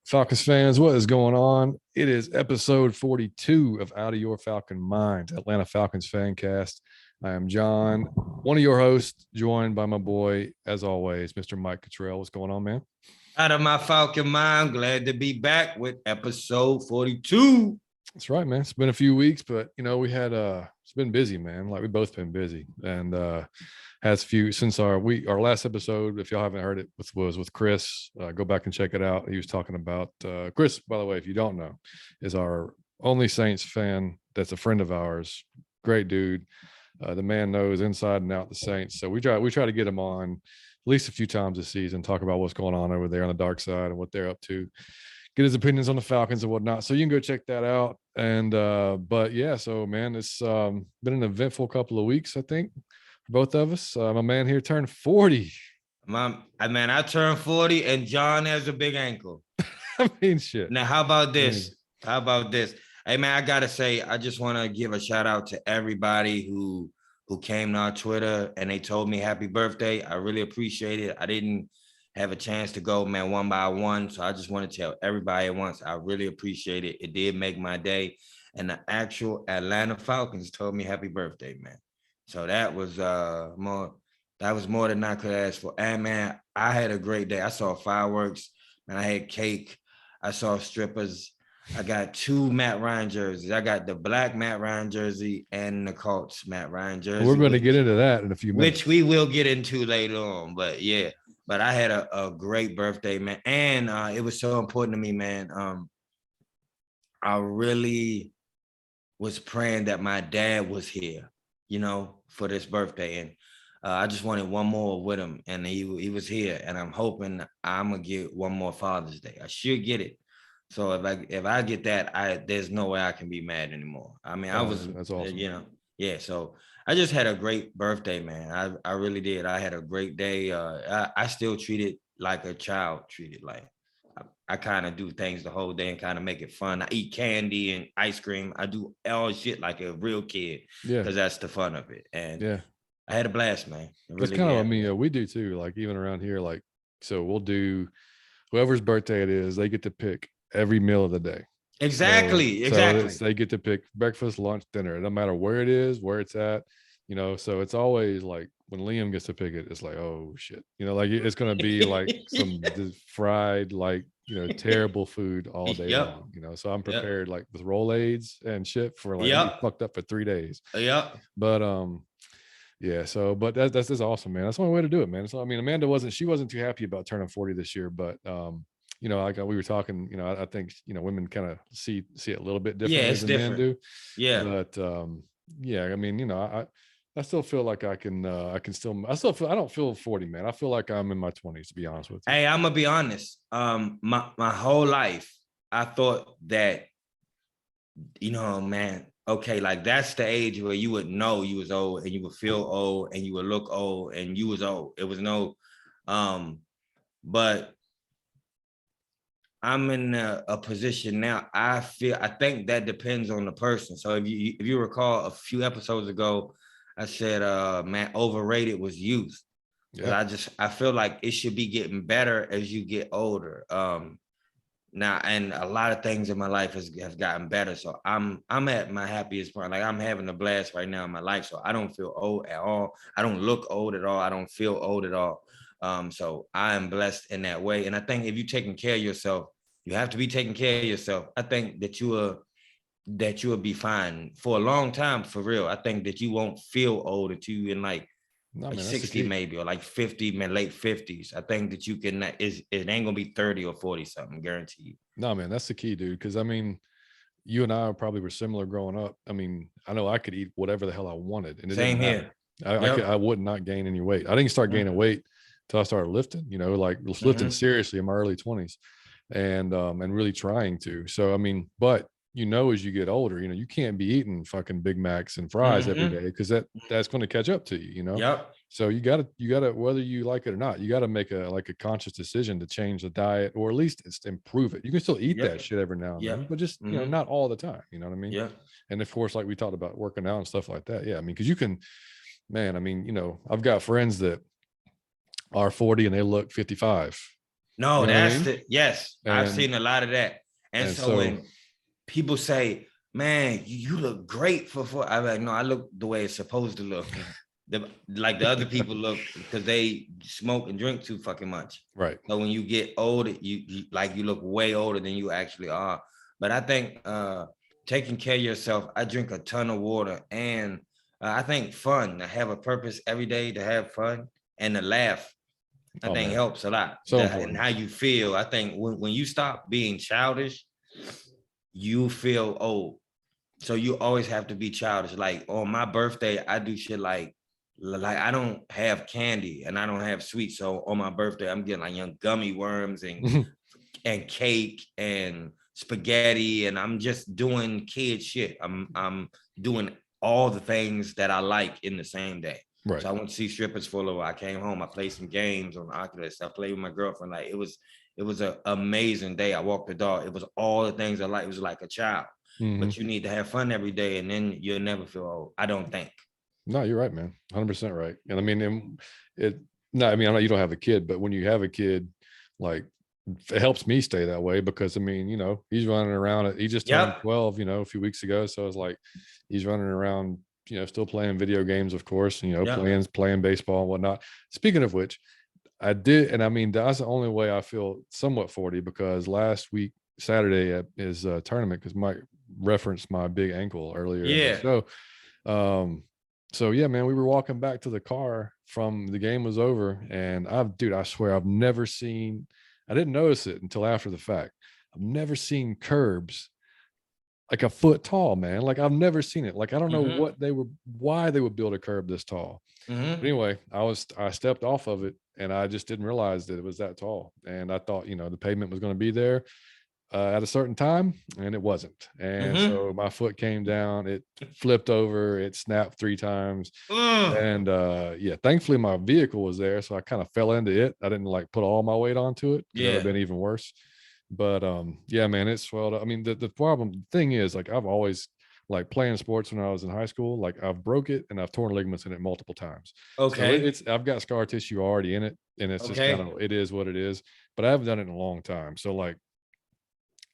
Falcons fans, what is going on? It is episode 42 of Out of Your Falcon Mind, Atlanta Falcons Fancast. I am John, one of your hosts, joined by my boy, as always, Mr. Mike Cottrell. What's going on, man? Out of my Falcon mind, glad to be back with episode 42. That's right, man. It's been a few weeks, but we had it's been busy, man. Like we both been busy, and has few since our last episode. If y'all haven't heard it, was with Chris. Go back and check it out. He was talking about Chris. By the way, if you don't know, is our only Saints fan. That's a friend of ours. Great dude. The man knows inside and out the Saints. So we try to get him on at least a few times this season, talk about what's going on over there on the dark side and what they're up to, get his opinions on the Falcons and whatnot. So you can go check that out. And but yeah, so man, it's been an eventful couple of weeks, I think, for both of us. My man here turned 40. I turned 40 and John has a big ankle. I mean, shit. Now, how about this? Hey man, I gotta say, I just want to give a shout out to everybody who came to our Twitter and they told me happy birthday. I really appreciate it. I didn't have a chance to go, man, one by one. So I just want to tell everybody at once, I really appreciate it. It did make my day. And the actual Atlanta Falcons told me happy birthday, man. So that was more than I could ask for. And man, I had a great day. I saw fireworks, and I had cake. I saw strippers. I got 2 Matt Ryan jerseys. I got the black Matt Ryan jersey and the Colts Matt Ryan jersey. We're going to get into that in a few minutes. Which we will get into later on. But yeah, but I had a great birthday, man. And it was so important to me, man. I really was praying that my dad was here, for this birthday. And I just wanted one more with him. And he was here. And I'm hoping I'm going to get one more Father's Day. I should get it. So if I get that, there's no way I can be mad anymore. I mean, that's awesome. Yeah. So I just had a great birthday, man. I really did. I had a great day. I still treat it like a child treated. Like I kind of do things the whole day and kind of make it fun. I eat candy and ice cream. I do all shit like a real kid. Yeah. Because that's the fun of it. And yeah, I had a blast, man. That's kind of, we do too. Like even around here, like, so we'll do whoever's birthday it is, they get to pick every meal of the day. Exactly. So they get to pick breakfast, lunch, dinner. It doesn't matter where it is, where it's at, so it's always like when Liam gets to pick it, it's like, oh shit, like it's going to be like some fried, like, terrible food all day long, so I'm prepared like with Rolaids and shit for like be fucked up for 3 days. But yeah, so but that's awesome, man. That's the only way to do it, man. So I mean, Amanda wasn't too happy about turning 40 this year, but like we were talking, I think, women kind of see it a little bit differently than men do. Yeah. But yeah, I mean, I still feel like I don't feel 40, man. I feel like I'm in my 20s, to be honest with you. Hey, I'm gonna be honest. My whole life, I thought that, man, okay, like that's the age where you would know you was old and you would feel old and you would look old and you was old. It was no, but I'm in a position now. I think that depends on the person. So if you recall a few episodes ago, I said, man, overrated was youth. Yeah. I feel like it should be getting better as you get older. Now, and a lot of things in my life have gotten better. So I'm at my happiest point. Like I'm having a blast right now in my life. So I don't feel old at all. I don't look old at all. I don't feel old at all. So I am blessed in that way. And I think if you're taking care of yourself, you have to be taking care of yourself. I think that you will be fine for a long time, for real. I think that you won't feel old until you in like 60 maybe, or like 50, man, late 50s. I think that you can, it ain't gonna be 30 or 40 something, guaranteed. No, man, that's the key, dude. Because I mean, you and I probably were similar growing up. I mean, I know I could eat whatever the hell I wanted, and it same here. I would not gain any weight. I didn't start gaining weight until I started lifting. Like lifting seriously in my early 20s, and really trying to. So I mean, but as you get older, you can't be eating fucking Big Macs and fries every day because that's going to catch up to you. Yep. So you gotta whether you like it or not, you gotta make a conscious decision to change the diet, or at least improve it. You can still eat that shit every now and then, but just not all the time. You know what I mean? Yeah. And of course, like we talked about working out and stuff like that. Yeah, I mean, because you can, man. I mean, I've got friends that are 40 and they look 55. No, You know what I that's mean? yes, I've And seen a lot of that. And and so so when people say, man, you look great for, I'm like, no, I look the way it's supposed to look. Like the other people look because they smoke and drink too fucking much. right. So when you get older, you look way older than you actually are. But I think taking care of yourself, I drink a ton of water, and I think fun, to have a purpose every day, to have fun and to laugh, I Oh think man, helps a lot. so And important. how you feel. I think when you stop being childish, you feel old. So you always have to be childish. Like on my birthday, I do shit like I don't have candy and I don't have sweets. So on my birthday, I'm getting like young gummy worms and cake and spaghetti, and I'm just doing kid shit. I'm doing all the things that I like in the same day. Right. So I went to see strippers for a little while. I came home, I played some games on the Oculus. I played with my girlfriend. Like it was an amazing day. I walked the dog. It was all the things I like. It was like a child. Mm-hmm. But you need to have fun every day, and then you'll never feel old. I don't think. No, you're right, man. 100% right. And I mean, it, no, I mean, I know you don't have a kid, but when you have a kid, like it helps me stay that way because I mean, he's running around. He just turned Yep. 12, a few weeks ago. So it's like he's running around, still playing video games, of course, Yep. playing baseball and whatnot. Speaking of which, I did, and I mean, that's the only way I feel somewhat 40 because last week, Saturday at his tournament, because Mike referenced my big ankle earlier in the Yeah. show. Um, so yeah, man, we were walking back to the car from the game was over, and I swear I didn't notice it until after the fact. I've never seen curbs like a foot tall, man. Like I've never seen it. Like I don't know Mm-hmm. why they would build a curb this tall. But Mm-hmm. anyway, I stepped off of it and I just didn't realize that it was that tall. And I thought, the pavement was going to be there at a certain time, and it wasn't. And Mm-hmm. so my foot came down, it flipped over, it snapped 3 times. Mm. And yeah, thankfully my vehicle was there. So I kind of fell into it. I didn't like put all my weight onto it because that would have Yeah. been even worse. But yeah, man, it swelled up. I mean, the thing is, like I've always like playing sports when I was in high school, like I've broke it and I've torn ligaments in it multiple times. So Okay. it's I've got scar tissue already in it, and it's just kind Okay. of it is what it is. But I haven't done it in a long time. So like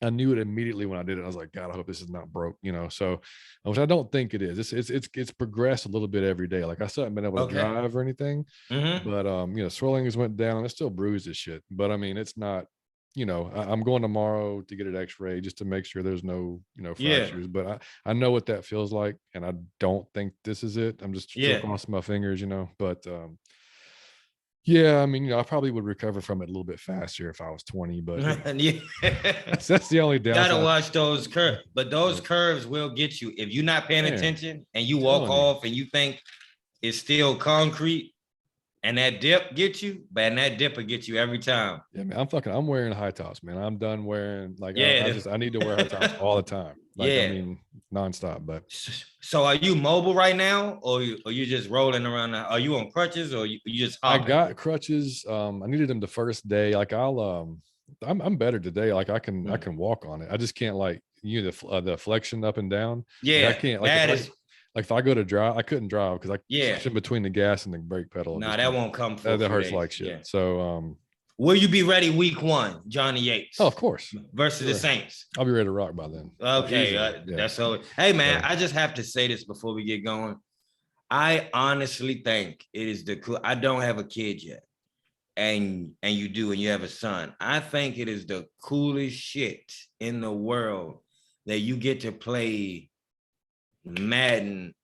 I knew it immediately when I did it. I was like, God, I hope this is not broke. So, which I don't think it is. It's progressed a little bit every day. Like I still haven't been able to Okay. drive or anything, Mm-hmm. but swelling has went down. It's still bruised as shit, but I mean, it's not. I'm going tomorrow to get an X-ray just to make sure there's no Yeah. fractures. But I know what that feels like, and I don't think this is it. I'm just still Yeah. crossing my fingers. But yeah, I mean, I probably would recover from it a little bit faster if I was 20, but Yeah. that's the only Gotta downside. watch those curves, but those But curves will get you if you're not paying man, attention and you walk telling you. off and you think it's still concrete and that dip gets you, but that dip will get you every time. Yeah, man, I'm wearing high tops, man. I'm done wearing like Yeah. I need to wear high tops all the time. Like I Yeah. mean nonstop. But So are you mobile right now, or you just rolling around? Are you on crutches, or you just I hopping? got crutches. I needed them the first day. Like I'm better today. Like I Hmm. can walk on it. I just can't like the flexion up and down. Like I Yeah, can't that is. like if I go to drive, I couldn't drive because I Yeah, pushing between the gas and the brake pedal. no, Just that won't come for a that few hurts days. like shit. Yeah. So Will you be ready week one, Johnny oh of Yates course. versus the Sure. Saints? I'll be ready to rock by then. Like Okay, easily. Yeah. that's so. Hey man, So I just have to say this before we get going. I honestly think it is the cool. I don't have a kid yet, and you do, and you have a son. I think it is the coolest shit in the world that you get to play Madden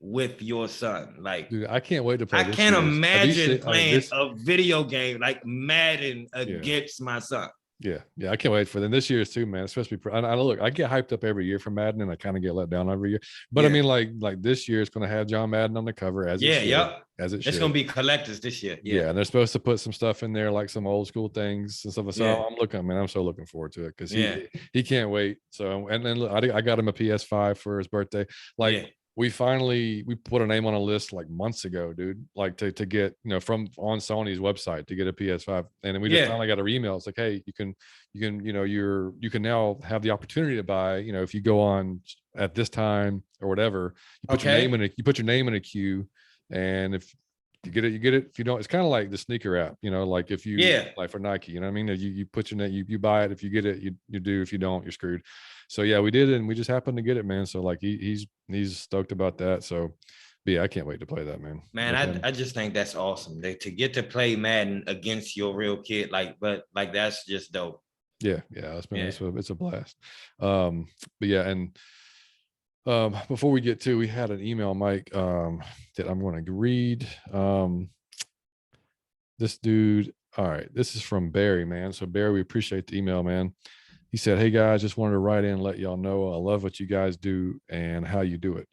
with your son. Like dude, I can't wait to play I this can't year's. Have you imagine seen playing this? a video game like Madden Yeah. against my son. Yeah, I can't wait for them this year's too, man. Especially, I look, I get hyped up every year for Madden, and I kind of get let down every year. But I Yeah. mean, like this year is going to have John Madden on the cover as it Yeah, should, yep. as it It's gonna should. be collectors this year. Yeah. Yeah, and they're supposed to put some stuff in there, like some old school things and stuff. So Yeah. I'm looking, man. I'm so looking forward to it because Yeah. he can't wait. So and then look, I got him a PS5 for his birthday. Like Yeah. we put a name on a list like months ago, dude. Like to get from on Sony's website to get a PS5, and then we just Yeah. finally got an email. It's like, hey, you can you can now have the opportunity to buy. If you go on at this time or whatever, you put your name Okay. in a queue, and if You get it. You get it. If you don't, it's kind of like the sneaker app, like if you Yeah. like for Nike, you know what I mean? You put your name, you buy it. If you get it, you do. If you don't, you're screwed. So yeah, we did it, and we just happened to get it, man. So like he's stoked about that. So but yeah, I can't wait to play that, man. Man, I just think that's awesome. To get to play Madden against your real kid, but that's just dope. Yeah, it's a blast. But yeah, and before we get to, we had an email, Mike, that I'm going to read. This dude, all right, this is from Barry, man. So Barry, we appreciate the email, man. He said, "Hey guys, just wanted to write in and let y'all know I love what you guys do and how you do it.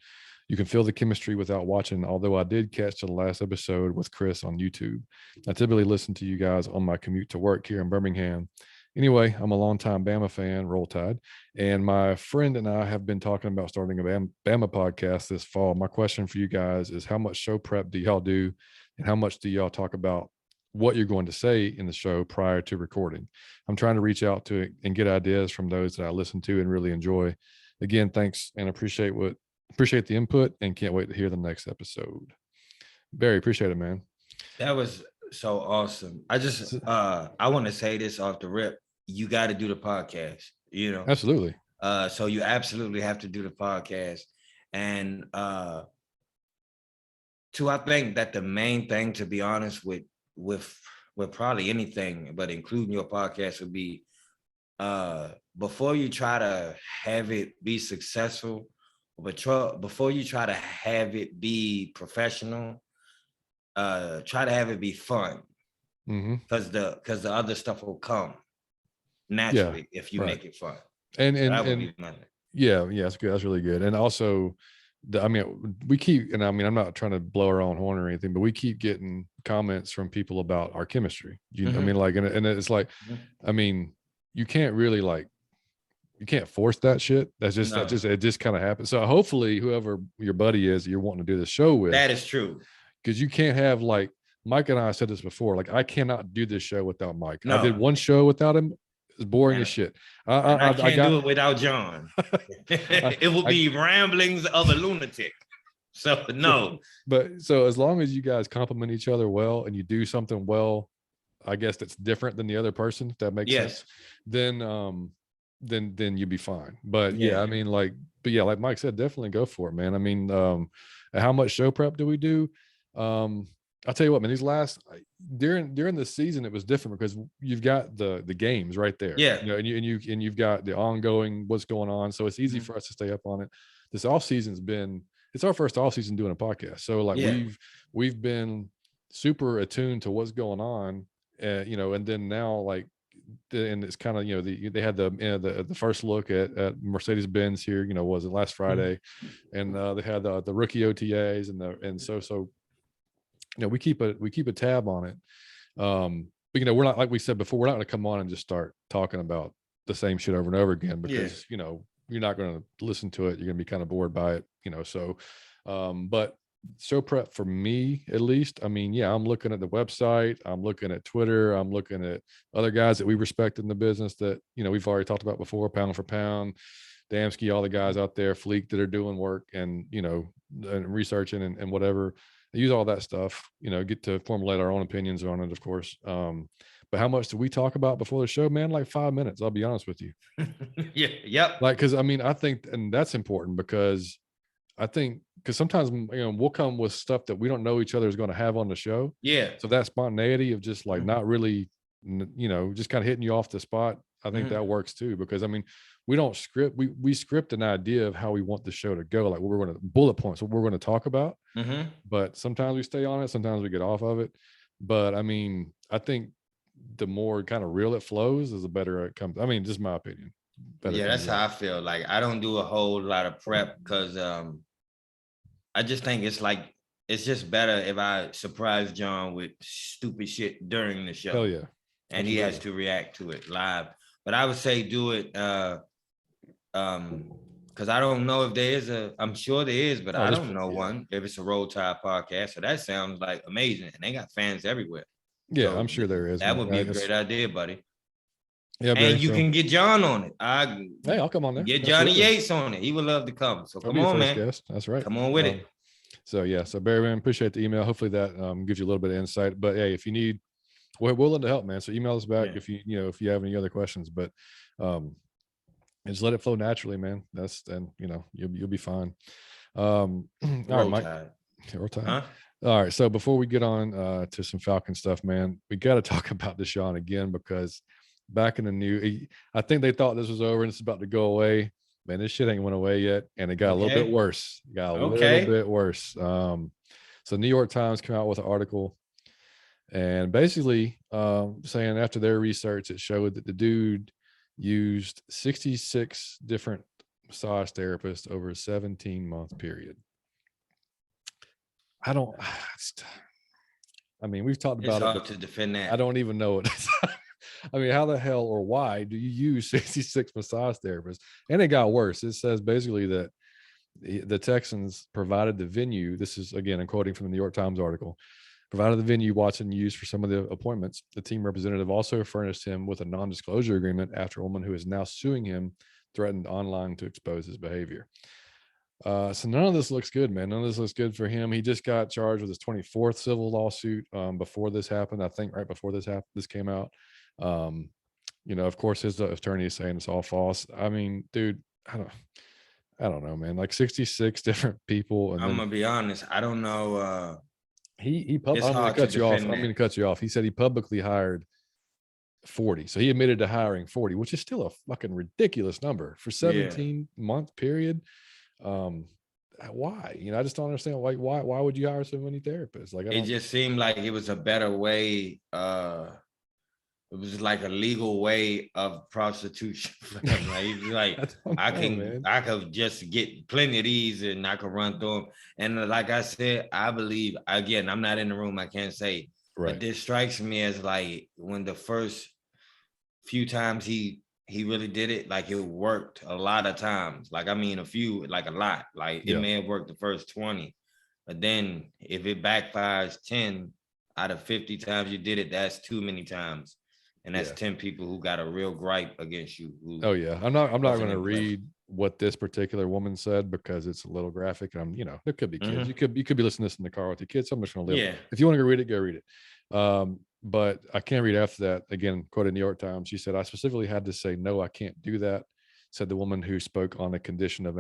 You can feel the chemistry without watching, although I did catch the last episode with Chris on YouTube. I typically listen to you guys on my commute to work here in Birmingham. Anyway, I'm a longtime Bama fan, Roll Tide, and my friend and I have been talking about starting a Bama podcast this fall. My question for you guys is, how much show prep do y'all do, and how much do y'all talk about what you're going to say in the show prior to recording? I'm trying to reach out to and get ideas from those that I listen to and really enjoy. Again, thanks and appreciate the input, and can't wait to hear the next episode." Barry, appreciate it, man. That was so awesome. I want to say this off the rip. You got to do the podcast, Absolutely. So you absolutely have to do the podcast. And I think that the main thing, to be honest, with probably anything, but including your podcast, would be before you try to have it be successful, before you try to have it be professional, try to have it be fun. Because the other stuff will come naturally if you make it fun. And yeah, that's good. That's really good. And also, we keep, and I'm not trying to blow our own horn or anything, but we keep getting comments from people about our chemistry. I mean, like, and it's like, I mean, you can't really you can't force that shit. It just kind of happens. So hopefully, whoever your buddy is, you're wanting to do the show with, that is true. Because you can't have Mike and I said this before. I cannot do this show without Mike. No. I did one show without him. It's boring as shit. I can't do it without John. It will be ramblings of a lunatic. So no. But so as long as you guys compliment each other well and you do something well, I guess that's different than the other person, if that makes sense, then you'd be fine. But yeah, I mean, like Mike said, definitely go for it, man. I mean, how much show prep do we do? I'll tell you what, man, these during the season, it was different because you've got the games right there. Yeah. And you've got the ongoing what's going on. So it's easy for us to stay up on it. This off season's it's our first off season doing a podcast. So we've been super attuned to what's going on, and then now and it's kind of, they had the first look at Mercedes-Benz here, was it last Friday, and they had the rookie OTAs and so we keep a tab on it. But we're not, like we said before, we're not going to come on and just start talking about the same shit over and over again, because you're not going to listen to it. You're going to be kind of bored by it, so but show prep for me, at least, I mean, I'm looking at the website, I'm looking at Twitter, I'm looking at other guys that we respect in the business that we've already talked about before, Pound for Pound, Damsky, all the guys out there, Fleek, that are doing work and and researching and whatever. Use all that stuff, get to formulate our own opinions on it, of course. But how much do we talk about before the show, man? Like 5 minutes, I'll be honest with you. Yep. Because I mean, I think, and that's important because sometimes we'll come with stuff that we don't know each other is going to have on the show. Yeah. So that spontaneity of just not really, just kind of hitting you off the spot, I think that works too, because I mean, we don't script, we script an idea of how we want the show to go, like what we're going to bullet points, what we're going to talk about. But sometimes we stay on it, sometimes we get off of it. But I mean, I think the more kind of real it flows, is the better it comes. I mean, just my opinion. That's how I feel. Like, I don't do a whole lot of prep because I just think it's just better if I surprise John with stupid shit during the show. Hell yeah. And he has to react to it live. But I would say do it because I don't know if there is I'm sure there is, but I don't know one, if it's a Roll Tide podcast. So that sounds like amazing. And they got fans everywhere. Yeah, so I'm sure there is. That would be a great idea, buddy. Yeah, and you can get John on it. Hey, I'll come on there. Get Johnny Yates on it. He would love to come. So come on, man. Guest. That's right. Come on with it. So yeah, so Barry, man, appreciate the email. Hopefully that gives you a little bit of insight. But hey, if you need, we're willing to help, man. So email us back Yeah. if if you have any other questions. But and just let it flow naturally, man. And you'll be fine. All right, Roll Mike. Tide. Roll Tide. Huh? All right. So before we get on to some Falcon stuff, man, we got to talk about Deshaun again because back in the I think they thought this was over and it's about to go away. Man, this shit ain't went away yet, and it got a little bit worse. It got a little bit worse. So New York Times came out with an article, and basically saying after their research, it showed that the dude used 66 different massage therapists over a 17-month period. I mean, we've talked about It's it, hard but to defend that. I don't even know it. I mean, how the hell or why do you use 66 massage therapists? And it got worse. It says basically that the Texans provided the venue. This is, again, I'm quoting from the New York Times article. Provided the venue Watson used for some of the appointments, the team representative also furnished him with a non-disclosure agreement after a woman who is now suing him threatened online to expose his behavior. So none of this looks good, man. None of this looks good for him. He just got charged with his 24th civil lawsuit before this happened. I think right before this came out. Of course, his attorney is saying it's all false. I mean, dude, I don't know, man. Like 66 different people, and I'm then gonna be honest. I don't know. I'm It's going to hard to cut you off. defend I'm going to that. cut you off. He said he publicly hired 40. So he admitted to hiring 40, which is still a fucking ridiculous number for Yeah. 17-month period. Why? I just don't understand. Like, why would you hire so many therapists? Like, It just seemed like it was a better way. It was like a legal way of prostitution for him. Like, he's like, I could just get plenty of these and I could run through them. And like I said, I believe, again, I'm not in the room, I can't say, but this strikes me as like when the first few times he really did it, like it worked a lot of times. Like, I mean, a few, like a lot. Like it may have worked the first 20, but then if it backfires 10 out of 50 times you did it, that's too many times. And that's 10 people who got a real gripe against you. Oh yeah. I'm not going to read what this particular woman said because it's a little graphic. And there could be kids. You could be listening to this in the car with your kids. So I'm just going to live. Yeah. If you want to go read it, go read it. But I can't read after that. Again, quoted New York Times. She said, I specifically had to say, no, I can't do that. Said the woman who spoke on the condition of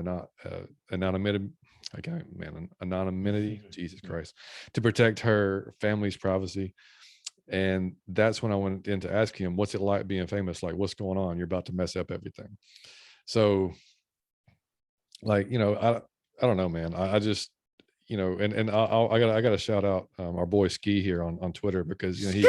anonymity. Anonymity. Jesus Christ. To protect her family's privacy. And that's when I went in to ask him, what's it like being famous? Like, what's going on? You're about to mess up everything. So like, I don't know, man. I just, and I got to shout out our boy Ski here on Twitter because, he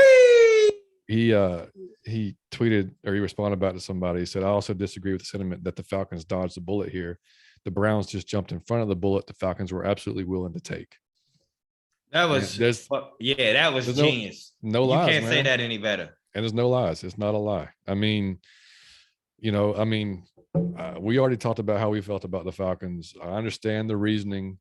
tweeted or he responded back to somebody. He said, I also disagree with the sentiment that the Falcons dodged the bullet here. The Browns just jumped in front of the bullet the Falcons were absolutely willing to take. That was that was genius. No lies. You can't man. say that any better. And there's no lies. It's not a lie. I mean, we already talked about how we felt about the Falcons. I understand the reasoning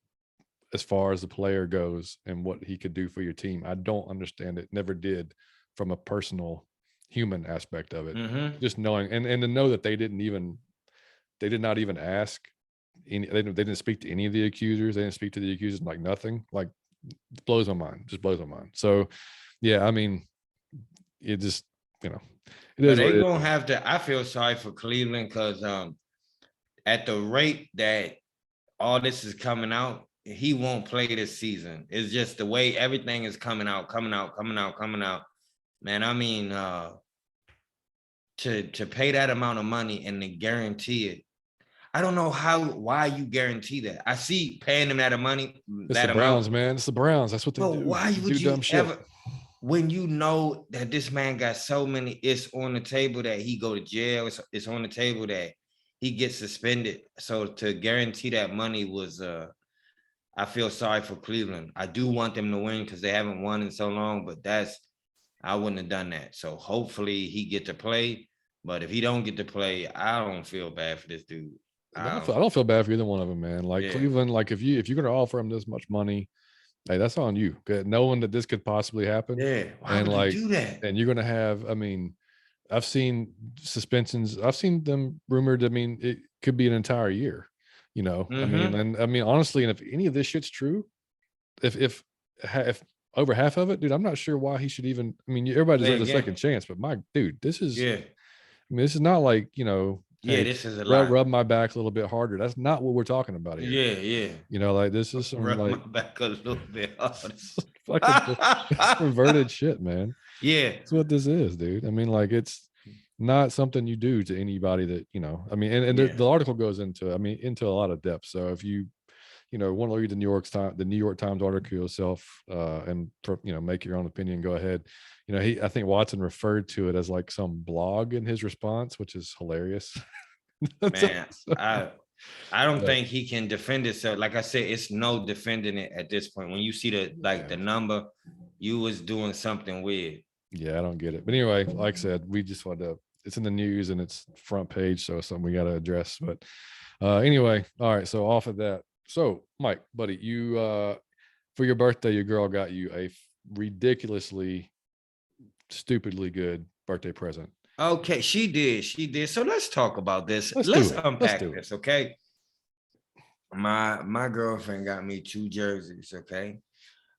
as far as the player goes and what he could do for your team. I don't understand it. Never did from a personal human aspect of it. Just knowing and to know that they did not even ask any, they didn't speak to any of the accusers. They didn't speak to the accusers, like nothing. Like, it blows my mind. Just blows my mind. So yeah, I mean, it just, it is. They're gonna have to. I feel sorry for Cleveland because at the rate that all this is coming out, he won't play this season. It's just the way everything is coming out. Man, I mean, to pay that amount of money and to guarantee it, I don't know why you guarantee that. I see paying them that money. It's the Browns, man. It's the Browns. That's what they do. Why would you ever? When you know that this man got so many, it's on the table that he go to jail. It's on the table that he gets suspended. So to guarantee that money was, I feel sorry for Cleveland. I do want them to win because they haven't won in so long, but I wouldn't have done that. So hopefully he get to play. But if he don't get to play, I don't feel bad for this dude. I don't feel bad for either one of them, man. Like Cleveland, like if you're going to offer him this much money, hey, that's on you. Knowing that this could possibly happen. Yeah. Why would you do that? And you're going to have, I mean, I've seen suspensions. I've seen them rumored. I mean, it could be an entire year, I mean, honestly, and if any of this shit's true, if over half of it, dude, I'm not sure why he should even. I mean, everybody Play deserves a again. second chance, but my dude, this is. Yeah. I mean, this is not like Yeah, hey, this is a rub lot. rub my back a little bit harder. That's not what we're talking about here. Yeah, yeah. Like this is some Rub my like back a little bit harder. fucking perverted shit, man. Yeah. That's what this is, dude. I mean, like it's not something you do to anybody that I mean, and Yeah. the article goes into, I mean, into a lot of depth. So if you want to read the New York Times article yourself, and make your own opinion, go ahead. I think Watson referred to it as like some blog in his response, which is hilarious. Man, So, I don't think he can defend itself. Like I said, it's no defending it at this point. When you see the number, you was doing something weird. yeah, I don't get it. But anyway, like I said, we just wanted to. It's in the news and it's front page, so it's something we got to address. But anyway, all right. So off of that, so Mike, buddy, you for your birthday, your girl got you a ridiculously, stupidly good birthday present. Okay, she did. So let's talk about this. Let's unpack this, okay? My girlfriend got me 2 jerseys, okay?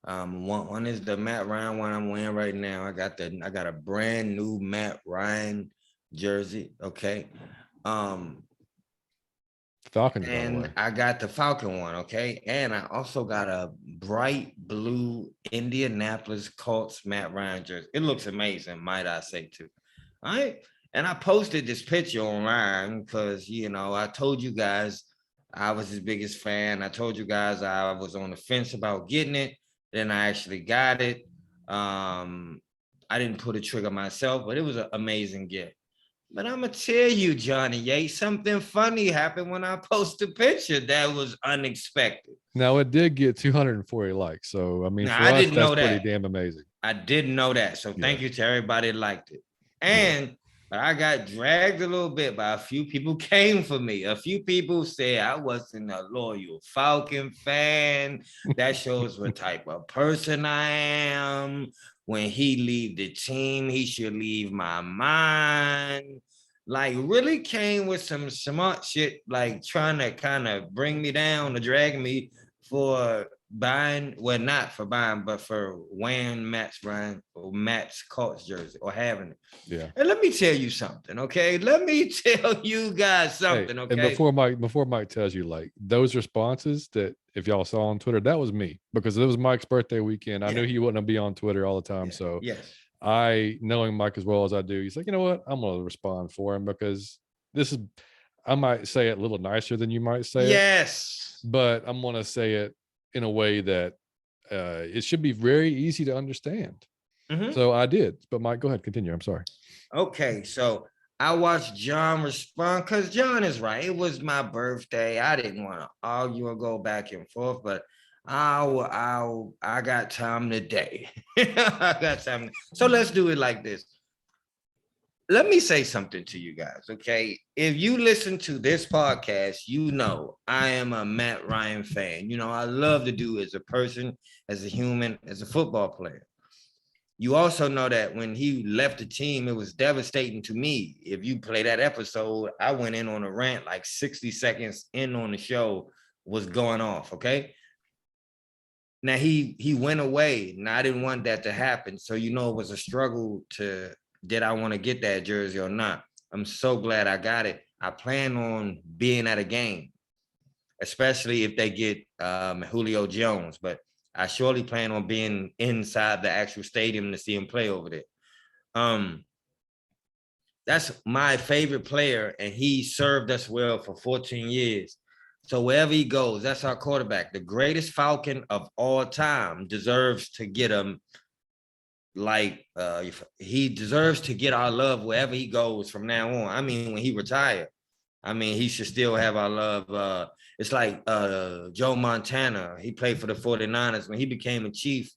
One is the Matt Ryan one I'm wearing right now. I got a brand new Matt Ryan jersey, okay? Falcons, by the And way. I got the Falcon one, okay? And I also got a bright blue Indianapolis Colts Matt Ryan jersey. It looks amazing, might I say too. All right. And I posted this picture online because, I told you guys I was his biggest fan. I told you guys I was on the fence about getting it. Then I actually got it. I didn't pull the trigger myself, but it was an amazing gift. But I'm going to tell you, Johnny Yates, something funny happened when I posted a picture that was unexpected. Now, it did get 240 likes. So, I mean, Now, for I us, didn't that's know pretty that. damn amazing. I didn't know that. So thank you to everybody that liked it. And I got dragged a little bit by a few people came for me. A few people said I wasn't a loyal Falcon fan. That shows what type of person I am. When he leave the team, he should leave my mind. Like really came with some smart shit, like trying to kind of bring me down or drag me for buying, well, not for buying, but for wearing Matt's Colts jersey or having it. Yeah. And let me tell you something, okay? Let me tell you guys something, okay? And before Mike tells you, like those responses that if y'all saw on Twitter, that was me because it was Mike's birthday weekend. I knew he wouldn't be on Twitter all the time. So yes. I, knowing Mike as well as I do, he's like, you know what? I'm going to respond for him because I might say it a little nicer than you might say it, but I'm going to say it in a way that it should be very easy to understand. Mm-hmm. So I did, but Mike, go ahead, continue. I'm sorry. Okay, so I watched John respond because John is right. It was my birthday. I didn't want to argue or go back and forth, but I got time today. I got time. So let's do it like this. Let me say something to you guys, okay? If you listen to this podcast, you know I am a Matt Ryan fan. I love the dude as a person, as a human, as a football player. You also know that when he left the team, it was devastating to me. If you play that episode, I went in on a rant like 60 seconds in on the show was going off, okay? Now he went away. Now I didn't want that to happen. So it was a struggle did I want to get that jersey or not? I'm so glad I got it. I plan on being at a game, especially if they get Julio Jones, but I surely plan on being inside the actual stadium to see him play over there. That's my favorite player, and he served us well for 14 years. So wherever he goes, that's our quarterback. The greatest Falcon of all time deserves to get him. He deserves to get our love wherever he goes from now on. I mean, when he retired, he should still have our love. It's like Joe Montana. He played for the 49ers. When he became a Chief,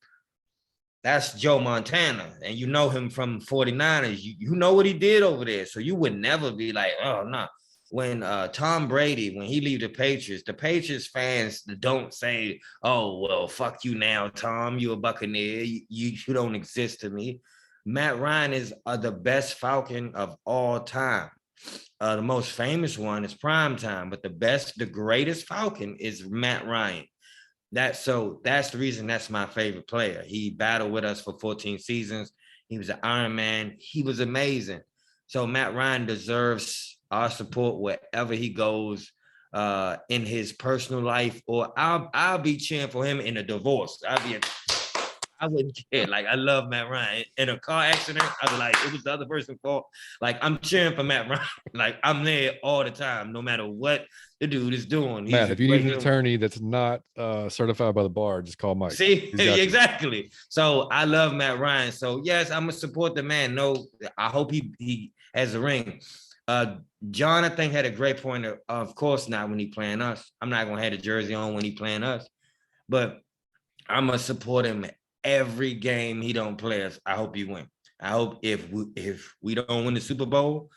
that's Joe Montana. And you know him from 49ers. You know what he did over there. So you would never be like, oh, no. When Tom Brady, when he leave the Patriots fans don't say, oh, well, fuck you now, Tom. You a Buccaneer. You don't exist to me. Matt Ryan is the best Falcon of all time. The most famous one is Prime Time, but the greatest Falcon is Matt Ryan. That's the reason that's my favorite player. He battled with us for 14 seasons. He was an Iron Man. He was amazing. So Matt Ryan deserves our support wherever he goes in his personal life, or I'll be cheering for him in a divorce. I wouldn't care. Like, I love Matt Ryan. In a car accident, I'd be like, it was the other person's fault. Like, I'm cheering for Matt Ryan. Like, I'm there all the time, no matter what the dude is doing. He's Matt, if you need an attorney that's not certified by the bar, just call Mike. See, exactly. So I love Matt Ryan. So yes, I'm gonna support the man. No, I hope he has a ring. John, I think, had a great point. Of course not when he playing us. I'm not gonna have the jersey on when he playing us, but I'm gonna support him every game he don't play us. I hope he win. I hope if we don't win the Super Bowl,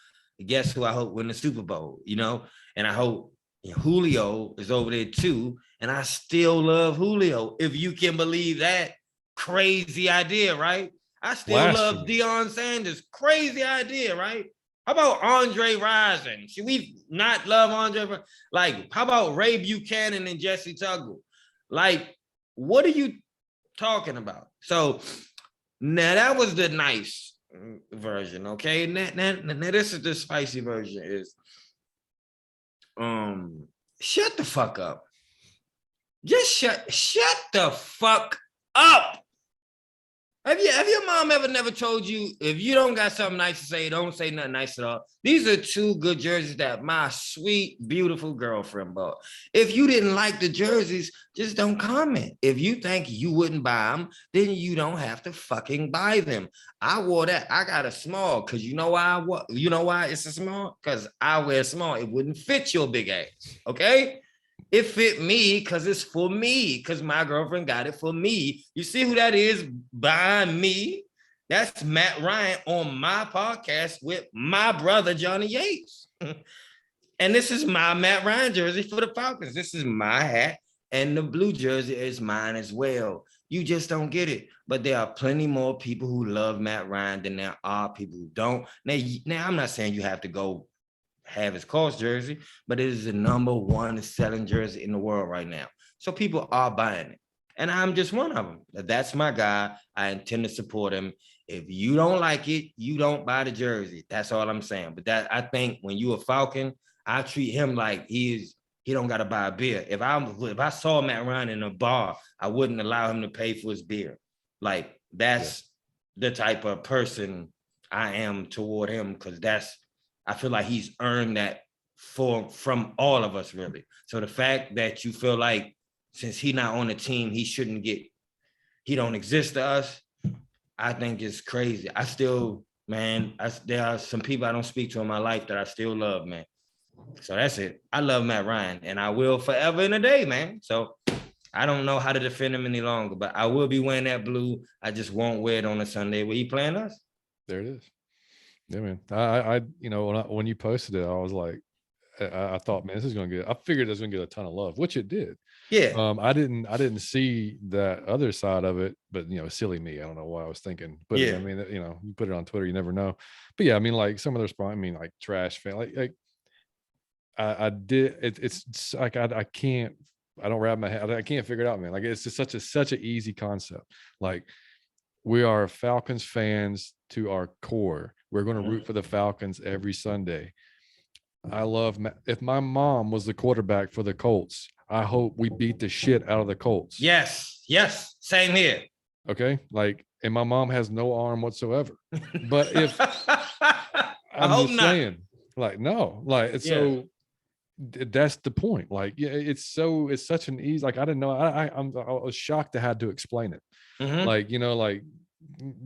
guess who I hope win the Super Bowl? You know, and I hope Julio is over there too. And I still love Julio. If you can believe that crazy idea, right? I still love Deion Sanders. Crazy idea, right? How about Andre Rison? Should we not love Andre? Like, how about Ray Buchanan and Jesse Tuggle? Like, what are you talking about? So now that was the nice version, okay? Now this is the spicy version. Is shut the fuck up. Just shut the fuck up. Have your mom never told you, if you don't got something nice to say, don't say nothing nice at all? These are two good jerseys that my sweet, beautiful girlfriend bought. If you didn't like the jerseys, just don't comment. If you think you wouldn't buy them, then you don't have to fucking buy them. I wore that. I got a small because you know why? You know why it's a small? Because I wear small. It wouldn't fit your big ass. Okay? It fit me because it's for me, because my girlfriend got it for me. You see who that is behind me? That's Matt Ryan on my podcast with my brother, Johnny Yates. And this is my Matt Ryan jersey for the Falcons. This is my hat, and the blue jersey is mine as well. You just don't get it. But there are plenty more people who love Matt Ryan than there are people who don't. Now I'm not saying you have to go have his Colts jersey, but it is the number one selling jersey in the world right now. So people are buying it. And I'm just one of them. That's my guy. I intend to support him. If you don't like it, you don't buy the jersey. That's all I'm saying. But that, I think when you a Falcon, I treat him like he don't got to buy a beer. If I saw Matt Ryan in a bar, I wouldn't allow him to pay for his beer. Like, that's the type of person I am toward him, because I feel like he's earned that from all of us, really. So the fact that you feel like since he's not on the team, he don't exist to us, I think it's crazy. There are some people I don't speak to in my life that I still love, man. So that's it. I love Matt Ryan, and I will forever and a day, man. So I don't know how to defend him any longer, but I will be wearing that blue. I just won't wear it on a Sunday where he playing us. There it is. Yeah, man. I when you posted it, I was like, I thought, man, this is going to I figured it was going to get a ton of love, which it did. Yeah. I didn't see that other side of it, but silly me. I don't know why I was thinking. But I mean, you put it on Twitter, you never know. But yeah, I mean, like some of the response, I mean, like trash fan, like I did. It's like I can't. I don't wrap my head. I can't figure it out, man. Like, it's just such an easy concept. Like, we are Falcons fans to our core. We're going to root for the Falcons every Sunday. I love, if my mom was the quarterback for the Colts, I hope we beat the shit out of the Colts. Yes. Same here. Okay. Like, and my mom has no arm whatsoever. But if I'm just saying, like, no, like, it's so that's the point. Like, it's such an easy, like, I didn't know. I was shocked I had to explain it. Mm-hmm. Like, like,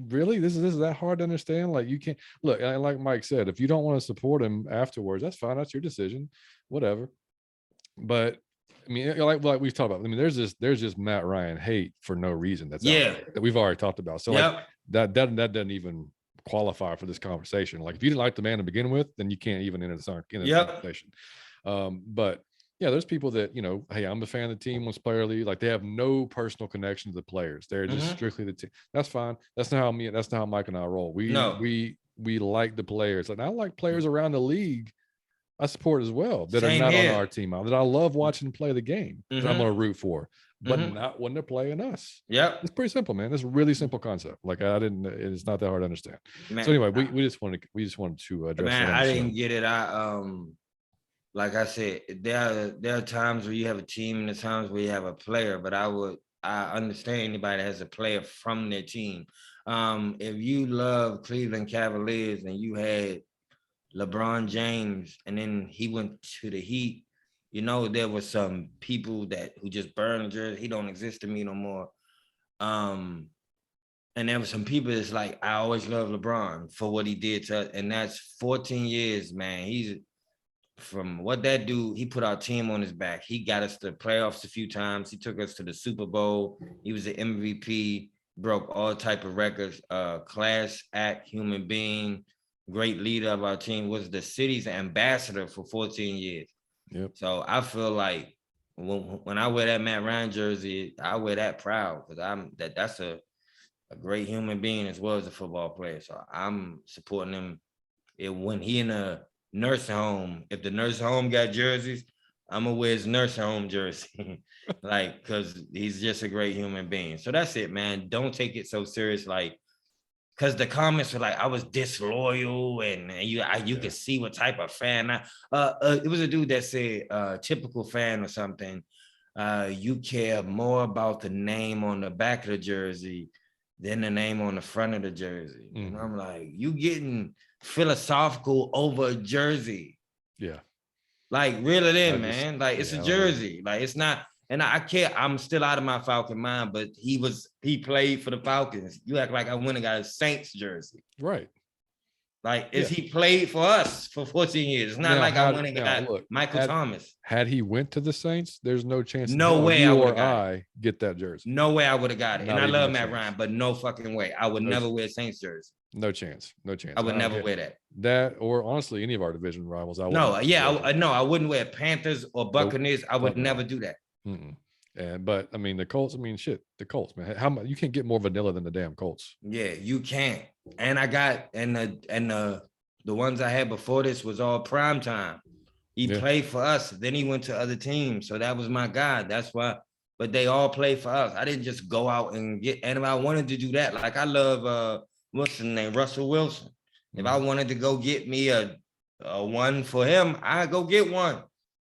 really, this is that hard to understand? Like, you can't look, and like Mike said, if you don't want to support him afterwards, that's fine. That's your decision, whatever. But I mean, like we've talked about, I mean, there's just Matt Ryan hate for no reason. That's out there that we've already talked about. So like that doesn't even qualify for this conversation. Like, if you didn't like the man to begin with, then you can't even enter the conversation. But yeah, there's people that, hey, I'm a fan of the team, wants player lead. Like, they have no personal connection to the players. They're just strictly the team. That's fine. That's not how Mike and I roll. We like the players. And I like players around the league I support as well that are not on our team, that I love watching play the game, that I'm going to root for. but not when they're playing us. Yep. It's pretty simple, man. It's a really simple concept. Like it's not that hard to understand. Man, so anyway, we just wanted to address man, that on I the didn't show. get it. Like I said, there are times where you have a team and there's times where you have a player, but I understand anybody that has a player from their team. If you love Cleveland Cavaliers and you had LeBron James and then he went to the Heat, you know, there were some people who just burned the jersey. He don't exist to me no more. And there were some people that's like, I always love LeBron for what he did to us. And that's 14 years, man. He's from what that dude, he put our team on his back. He got us to playoffs a few times. He took us to the Super Bowl. He was an MVP, broke all type of records, class act, human being, great leader of our team, was the city's ambassador for 14 years. Yep. So I feel like when I wear that Matt Ryan jersey, I wear that proud because that's a great human being as well as a football player. So I'm supporting him. When he in a nursing home, if the nursing home got jerseys, I'm gonna wear his nursing home jersey, like, because he's just a great human being. So that's it, man. Don't take it so serious, like, because the comments were like I was disloyal, and you could see what type of fan it was a dude that said typical fan or something. You care more about the name on the back of the jersey than the name on the front of the jersey. And I'm like, you getting philosophical over a jersey. Yeah. Like, reel it in, man. Like, it's a jersey. Like, it's not, and I can't, I'm still out of my Falcon mind, but he played for the Falcons. You act like I went and got a Saints jersey. Right. Like, he played for us for 14 years. It's not like I went and got Michael Thomas. Had he went to the Saints, there's no chance no way you or I get that jersey. No way I would have got it. And I love Matt Ryan, but no fucking way. I would never wear Saints jersey. No chance. No chance. I would never wear that. That, or honestly, any of our division rivals. I wouldn't wear Panthers or Buccaneers. I would never do that. But I mean, the Colts. I mean, shit, the Colts, man. How much you can't get more vanilla than the damn Colts? Yeah, you can't. And I got the ones I had before this was all prime time. He played for us. Then he went to other teams, so that was my guy. That's why. But they all played for us. I didn't just go out and get. And if I wanted to do that, like I love what's his name, Russell Wilson. If I wanted to go get me a one for him, I go get one.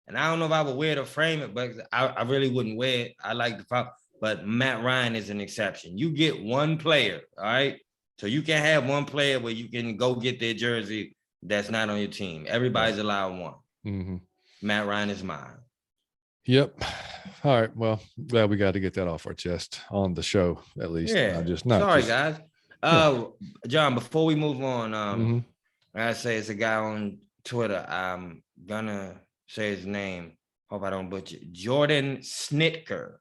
And I don't know if I would wear it or frame it, but I really wouldn't wear it. I like the but Matt Ryan is an exception. You get one player, all right? So you can have one player where you can go get their jersey that's not on your team. Everybody's allowed one. Matt Ryan is mine. Yep. All right. Well, glad we got to get that off our chest on the show, at least. Yeah. Sorry, guys. John, before we move on, I say it's a guy on Twitter. I'm gonna say his name. Hope I don't butcher it. Jordan Snitker.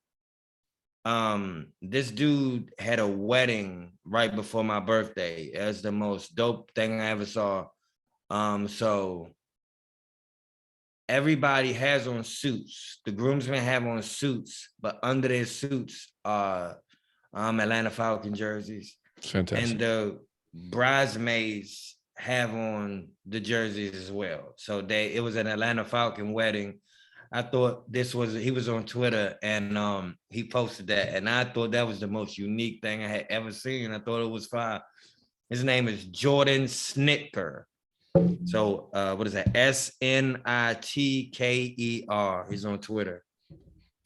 This dude had a wedding right before my birthday. It's the most dope thing I ever saw. So everybody has on suits. The groomsmen have on suits, but under their suits are Atlanta Falcon jerseys. Fantastic. And the bridesmaids have on the jerseys as well. So it was an Atlanta Falcon wedding. I thought he was on Twitter and he posted that. And I thought that was the most unique thing I had ever seen. I thought it was fine. His name is Jordan Snitker. So what is that? Snitker. He's on Twitter.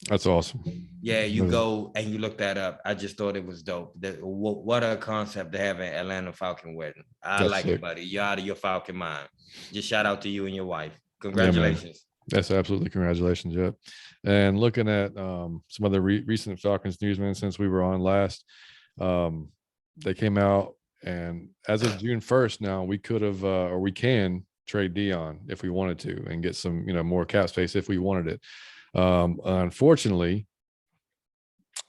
That's awesome. Yeah, you go and you look that up. I just thought it was dope. What a concept to have an Atlanta Falcon wedding. I like it, buddy. You're out of your Falcon mind. Just shout out to you and your wife. Congratulations. That's absolutely congratulations. Yep. And looking at some of the recent Falcons news, man, since we were on last, they came out, and as of June 1st, now we could have or we can trade Dion if we wanted to and get some, more cap space if we wanted it. Unfortunately,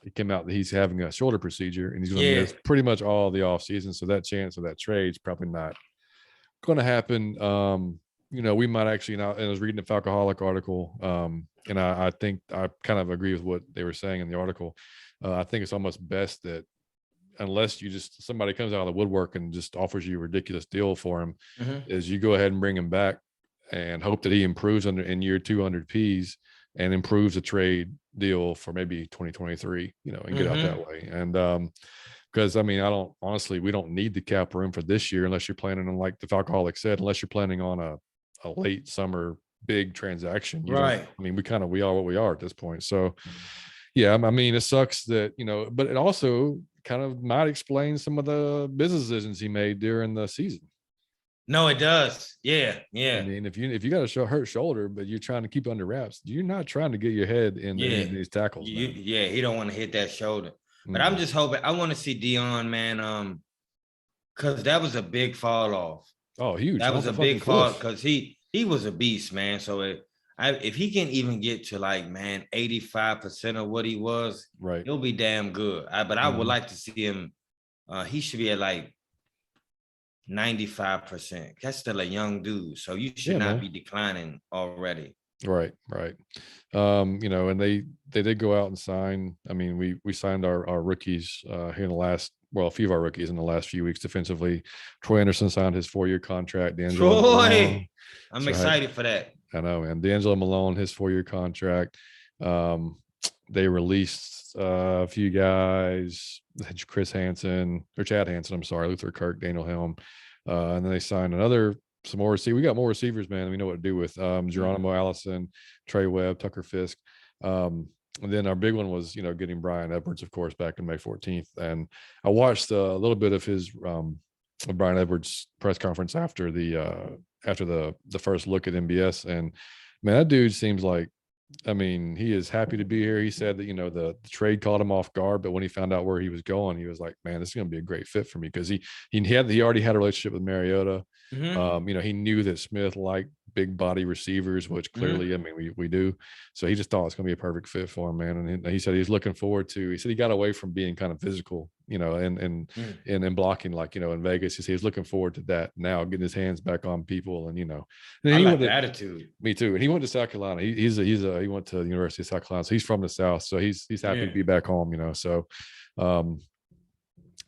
it came out that he's having a shoulder procedure and he's going to miss pretty much all the off season. So that chance of that trade's probably not going to happen. We might actually, and I was reading the Falcoholic article, and I think I kind of agree with what they were saying in the article. I think it's almost best that unless somebody comes out of the woodwork and just offers you a ridiculous deal for him, is you go ahead and bring him back and hope that he improves in year 200 Ps. and improves the trade deal for maybe 2023, and get out that way. And because I mean, we don't need the cap room for this year unless you're planning on, like the Falcoholic said, unless you're planning on a late summer big transaction. Right. We are what we are at this point. So yeah, I mean, it sucks that, but it also kind of might explain some of the business decisions he made during the season. No, it does. Yeah. I mean, if you got a hurt shoulder, but you're trying to keep it under wraps, you're not trying to get your head in these tackles. He don't want to hit that shoulder. But I'm just hoping. I want to see Dion, man, because that was a big fall off. Oh, huge! That was a big fall because he was a beast, man. So if he can even get to 85% of what he was, right, he'll be damn good. But I would like to see him. He should be at 95%. That's still a young dude, so you should not be declining already. Right. And they did go out and sign. I mean, we signed our rookies here in the last, a few of our rookies in the last few weeks defensively. Troy Anderson signed his 4-year contract. Troy, I'm excited for that. I know, man. D'Angelo Malone, his 4-year contract. They released a few guys, Chad Hansen, I'm sorry, Luther Kirk, Daniel Helm. And then they signed some more receivers. We got more receivers, man. We know what to do with Geronimo Allison, Trey Webb, Tucker Fisk. And then our big one was, getting Brian Edwards, of course, back in May 14th. And I watched a little bit of his Brian Edwards press conference after the first look at MBS. And man, that dude seems like, I mean, he is happy to be here. He said that, the trade caught him off guard, but when he found out where he was going, he was like, man, this is going to be a great fit for me. Cause he already had a relationship with Mariota. He knew that Smith liked big body receivers, which clearly, I mean, we do. So he just thought it's going to be a perfect fit for him, man. And he said he's looking forward to, he said he got away from being kind of physical, and blocking, in Vegas. He said he was looking forward to that now, getting his hands back on people. And, I like the attitude. Me too. And he went to South Carolina. He went to the University of South Carolina. So he's from the South. So he's happy to be back home, So I'm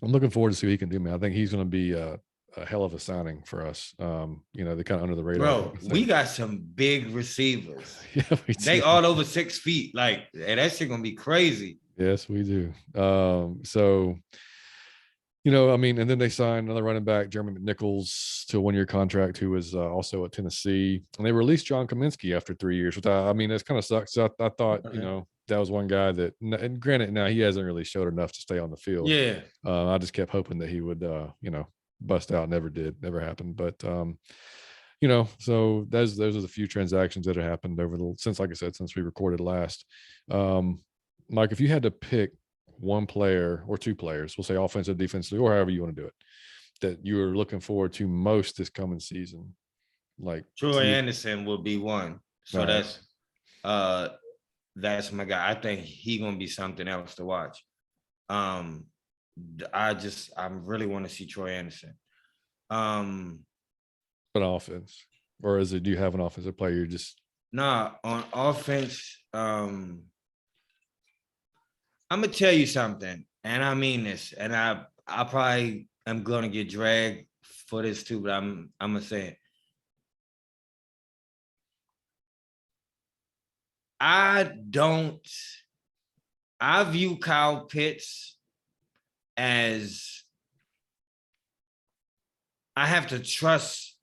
looking forward to see what he can do, man. I think he's going to be a hell of a signing for us. They're kind of under the radar. Bro, we got some big receivers. Yeah, they all over 6 feet. That shit gonna be crazy. Yes, we do. So, and then they signed another running back, Jeremy McNichols, to a 1-year contract, who was also at Tennessee. And they released John Kaminsky after 3 years, which that's kind of sucks. So I thought, that was one guy that, and granted, now he hasn't really showed enough to stay on the field. Yeah. I just kept hoping that he would, bust out. Never happened. But, so those are the few transactions that have happened since we recorded last. Mike, if you had to pick one player or two players, we'll say offensive, defensively, or however you want to do it, that you are looking forward to most this coming season, Troy Anderson will be one. So that's my guy. I think he's gonna be something else to watch. I really want to see Troy Anderson. But offense, or do you have an offensive player? You're just on offense. I'm gonna tell you something, and I mean this, and I probably am gonna get dragged for this too, but I'm gonna say it. I view Kyle Pitts as I have to trust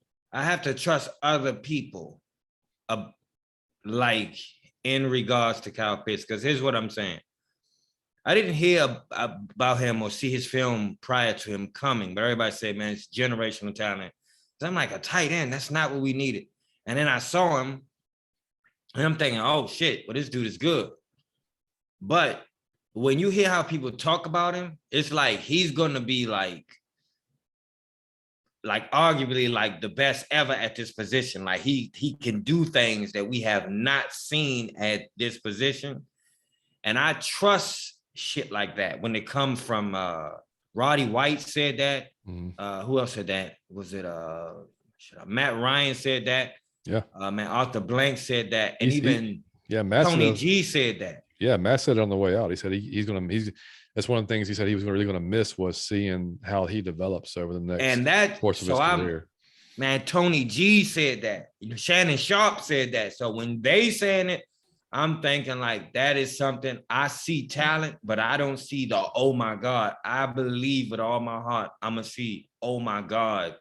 other people in regards to Kyle Pitts, because here's what I'm saying. I didn't hear about him or see his film prior to him coming, but everybody said, man, it's generational talent. So I'm like, a tight end, that's not what we needed. And then I saw him, and I'm thinking, oh shit, well, this dude is good. But when you hear how people talk about him, it's like he's gonna be arguably the best ever at this position. He can do things that we have not seen at this position. And I trust shit like that when they come from Roddy White said that. Who else said that? Was it Matt Ryan said that? Yeah. Man, Arthur Blank said that. And Matt Tony G said that. Yeah, Matt said it on the way out. He said that's one of the things he said he was really going to miss, was seeing how he develops over the next course of his career. Man, Tony G said that. Shannon Sharp said that. So when they saying it, I'm thinking like that is something I see talent, but I don't see the oh my God. I believe with all my heart, I'm gonna see oh my God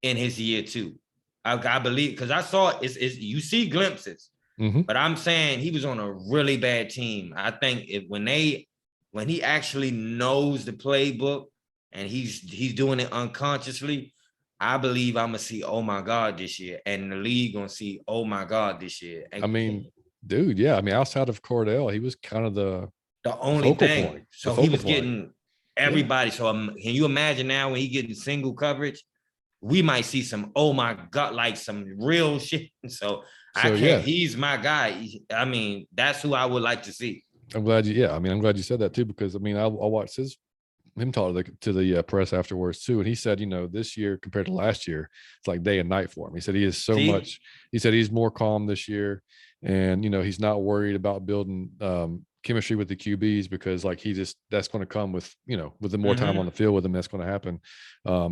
in his year 2. I believe because I saw it's you see glimpses, but I'm saying he was on a really bad team. I think when he actually knows the playbook and he's doing it unconsciously, I believe I'm gonna see oh my God this year, and the league gonna see oh my God this year. I mean, dude, yeah. I mean, outside of Cordell, he was kind of the only focal thing. point. The So he focal was point. getting everybody. Yeah. So can you imagine now when he getting single coverage? We might see some, oh my God, like some real shit. So I can't, yeah. He's my guy. I mean, that's who I would like to see. I'm glad I'm glad you said that too, because I mean, I watched him talk to the press afterwards too. And he said, this year compared to last year, it's like day and night for him. He said he is so much, he said he's more calm this year. And, he's not worried about building chemistry with the QBs because like that's going to come with, with the more time on the field with him, that's going to happen.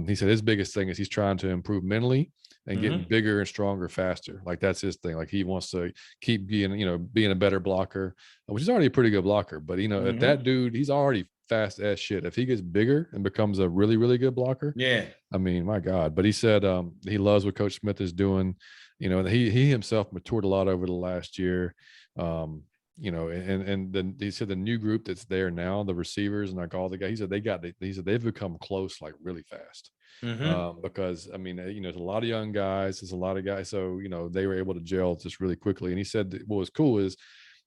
He said his biggest thing is he's trying to improve mentally and getting bigger and stronger faster. Like that's his thing. Like he wants to keep being a better blocker, which is already a pretty good blocker. But, if that dude, he's already fast as shit. If he gets bigger and becomes a really, really good blocker, I mean, my God. But he said he loves what Coach Smith is doing. He himself matured a lot over the last year. And then he said the new group that's there now, the receivers and like all the guys, he said they've become close like really fast. Because I mean, there's a lot of young guys, there's a lot of guys, so they were able to gel just really quickly. And he said what was cool is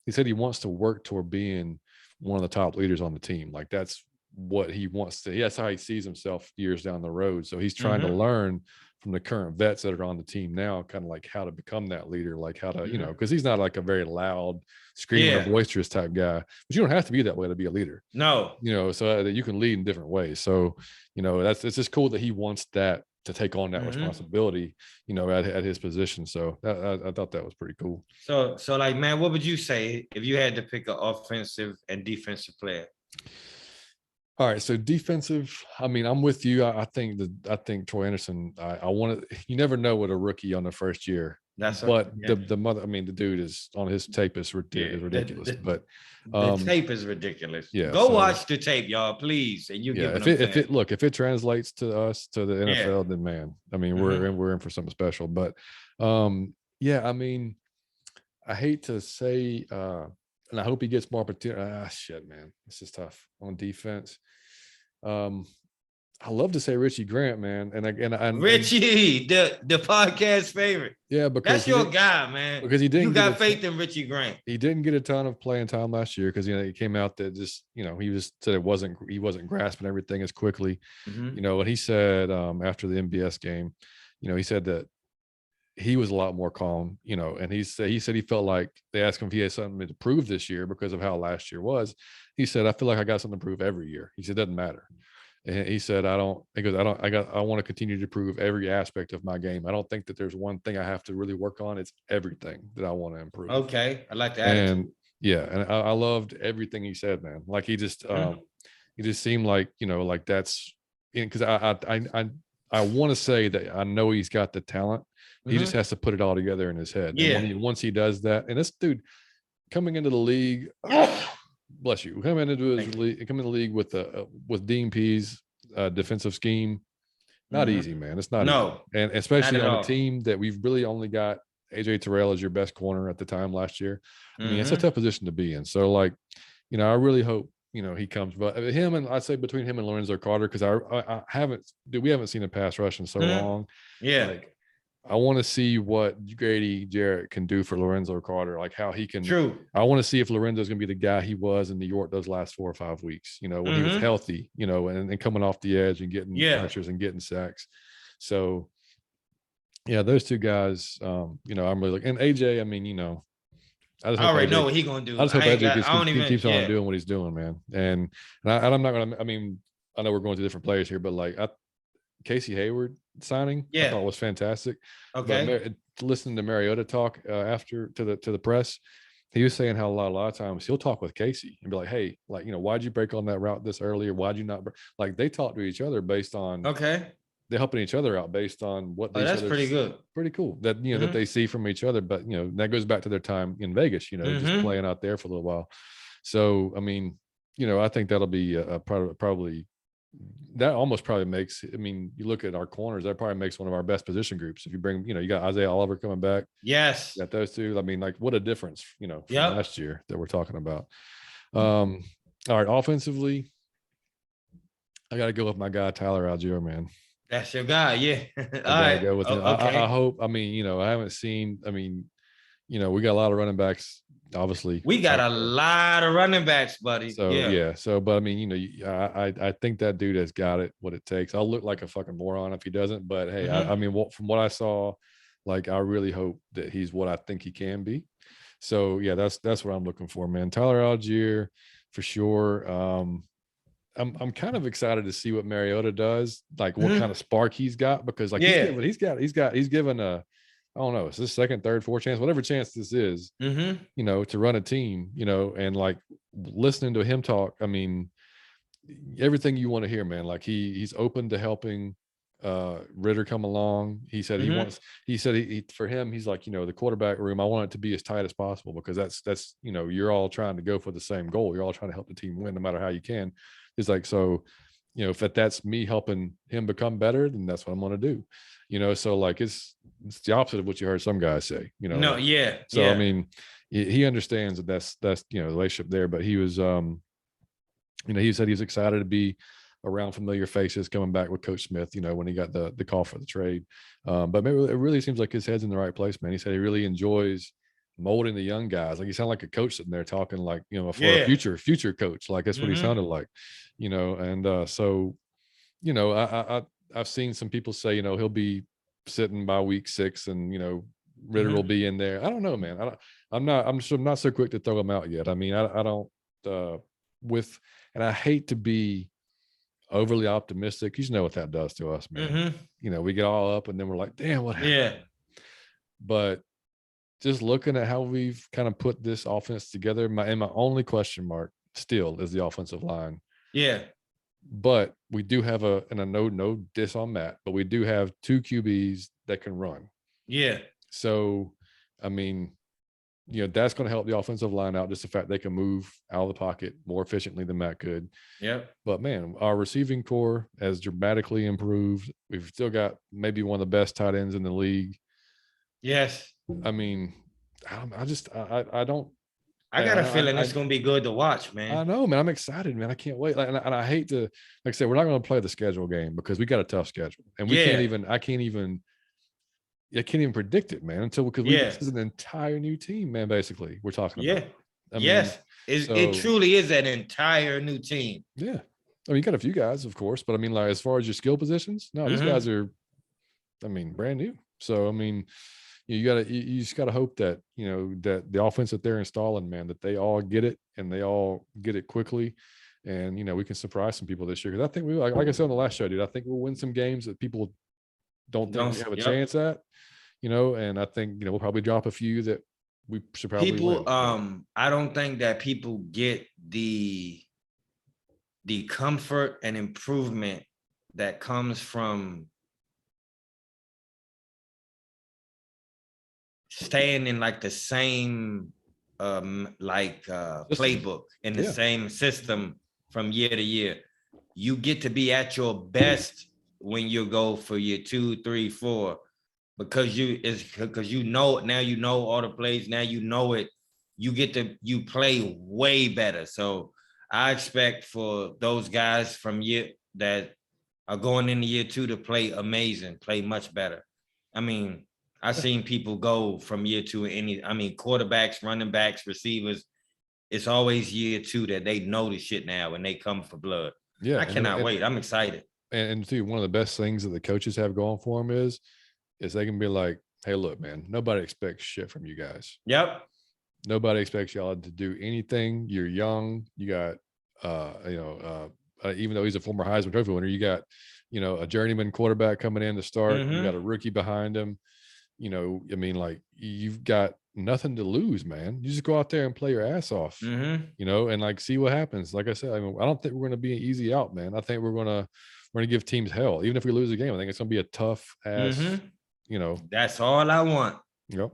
he said he wants to work toward being one of the top leaders on the team. Like that's what he wants to. That's how he sees himself years down the road. So he's trying to learn from the current vets that are on the team now, kind of like how to become that leader, like how to, because he's not like a very loud, screaming, or boisterous type guy. But you don't have to be that way to be a leader. No, so that you can lead in different ways. So it's just cool that he wants that to take on that responsibility, at his position. So I thought that was pretty cool. So like, man, what would you say if you had to pick an offensive and defensive player? All right, so defensive. I mean, I'm with you. I think Troy Anderson. I want to. You never know with a rookie on the first year. The mother. I mean, the dude is on his tape is ridiculous. But the tape is ridiculous. Yeah, go watch the tape, y'all, please. And you if it translates to us to the NFL, then man, I mean, we're in for something special. But I mean, I hate to say. And I hope he gets more opportunity. Shit, man, this is tough on defense. I love to say Richie Grant, man, and Richie, the podcast favorite. Yeah, because that's your guy, man. Because he didn't. You got faith in Richie Grant. He didn't get a ton of playing time last year because he came out that just said he wasn't grasping everything as quickly. And he said after the MBS game, he said that he was a lot more calm, and he said he felt like they asked him if he had something to prove this year because of how last year was. He said, I feel like I got something to prove every year. He said, it doesn't matter. And he said, I want to continue to prove every aspect of my game. I don't think that there's one thing I have to really work on. It's everything that I want to improve. Okay. I like that. And I loved everything he said, man. Like he just seemed like, like that's because I want to say that I know he's got the talent. He just has to put it all together in his head. Yeah. And once he does that, and this dude coming into the league, bless you, coming into the league with Dean Pease defensive scheme, not easy, man. It's not easy. And especially on a team that we've really only got AJ Terrell as your best corner at the time last year. I mean, it's a tough position to be in. So like, I really hope he comes, but him and I'd say between him and Lorenzo Carter, because we haven't seen a pass rush in so long. Yeah. Like, I want to see what Grady Jarrett can do for Lorenzo Carter, like how he can. True. I want to see if Lorenzo's going to be the guy he was in New York those last 4 or 5 weeks, when he was healthy, and coming off the edge and getting pressures and getting sacks. So, those two guys, I'm really looking. And AJ, I mean, I already know what he's going to do. I just hope AJ keeps on doing what he's doing, man. And I'm not going to, I mean, I know we're going to different players here, but like Casey Hayward signing, I thought was fantastic. Okay. But listening to Mariota talk after to the press, he was saying how a lot of times he'll talk with Casey and be like, hey, like, why'd you break on that route this early, or why'd you not like they talk to each other based on they're helping each other out based on what Oh, each that's other's pretty good. pretty cool that, you know, that they see from each other. But, you know, that goes back to their time in Vegas, you know, just playing out there for a little while. So, I mean, you know, I think that'll be probably that almost probably makes, I mean, you look at our corners, that probably makes one of our best position groups. If you bring, you know, you got Isaiah Oliver coming back. Yes. You got those two. I mean, like, what a difference, you know, from Yep. last year that we're talking about. All right, offensively, I got to go with my guy Tyler Algier, man. That's your guy. Yeah. All I gotta right. go with him. Okay. I hope. I mean, you know, I haven't seen. I mean, you know, we got a lot of running backs, obviously. We got out a there. lot of running backs, buddy. So Yeah. yeah. So, but I mean, you know, I think that dude has got it. What it takes. I'll look like a fucking moron if he doesn't. But hey, I mean, from what I saw, like, I really hope that he's what I think he can be. So yeah, that's what I'm looking for, man. Tyler Algier, for sure. I'm kind of excited to see what Mariota does, like what kind of spark he's got, because like he's given a, I don't know, it's his second, third, fourth chance, whatever chance this is, you know, to run a team, you know, and like listening to him talk, I mean, everything you want to hear, man. Like he's open to helping Ritter come along. He said he for him, he's like, you know, the quarterback room, I want it to be as tight as possible, because that's, you know, you're all trying to go for the same goal. You're all trying to help the team win no matter how you can. It's like, so, you know, if that's me helping him become better, then that's what I'm going to do, you know? So like, it's the opposite of what you heard some guys say, you know? No, like, yeah. so, yeah. I mean, he understands that that's, you know, the relationship there, but he was, you know, he said he was excited to be around familiar faces coming back with Coach Smith, you know, when he got the call for the trade. But maybe it really seems like his head's in the right place, man. He said he really enjoys molding the young guys. Like, he sounded like a coach sitting there talking, like, you know, for a future coach. Like, that's what he sounded like, you know. And so, you know, I've seen some people say, you know, he'll be sitting by week 6, and, you know, Ritter will be in there. I don't know, man. I'm not so quick to throw him out yet. I mean, I don't and I hate to be overly optimistic. You know what that does to us, man. You know, we get all up and then we're like, damn, what happened? Yeah. But just looking at how we've kind of put this offense together, my only question mark still is the offensive line. Yeah. But we do have and I know no diss on Matt, but we do have 2 QBs that can run. Yeah. So, I mean, you know, that's going to help the offensive line out. Just the fact they can move out of the pocket more efficiently than Matt could. Yep. But man, our receiving core has dramatically improved. We've still got maybe one of the best tight ends in the league. Yes. I mean, I don't. I got a feeling it's going to be good to watch, man. I know, man. I'm excited, man. I can't wait. And I hate to, like I said, we're not going to play the schedule game because we got a tough schedule, and we can't even. I can't even predict it, man. Because this is an entire new team, man. Basically, we're talking about. I mean, it truly is an entire new team. Yeah, I mean, you got a few guys, of course, but I mean, like, as far as your skill positions, no, these guys are, I mean, brand new. So, I mean, you just gotta hope that, you know, that the offense that they're installing, man, that they all get it and they all get it quickly, and, you know, we can surprise some people this year. Because I think we, like I said on the last show, dude, I think we'll win some games that people don't think we have a chance at, you know, and I think, you know, we'll probably drop a few that we should probably win. I don't think that people get the comfort and improvement that comes from staying in like the same playbook in the same system from year to year. You get to be at your best when you go for year 2, 3, 4, because you know now, you know all the plays, now you know it. You play way better. So I expect for those guys from year that are going into year 2 to play amazing, play much better. I mean, I've seen people go from year 2 quarterbacks, running backs, receivers. It's always year 2 that they know the shit now and they come for blood. Yeah, I cannot wait. I'm excited. And too, one of the best things that the coaches have going for them is they can be like, hey, look, man, nobody expects shit from you guys. Yep. Nobody expects y'all to do anything. You're young. You got, even though he's a former Heisman Trophy winner, you got, you know, a journeyman quarterback coming in to start. You got a rookie behind him. You know, I mean, like, you've got nothing to lose, man. You just go out there and play your ass off, you know, and like see what happens. Like I said, I mean, I don't think we're going to be an easy out, man. I think we're going to we're gonna give teams hell. Even if we lose a game, I think it's gonna be a tough ass. That's all I want. Yep.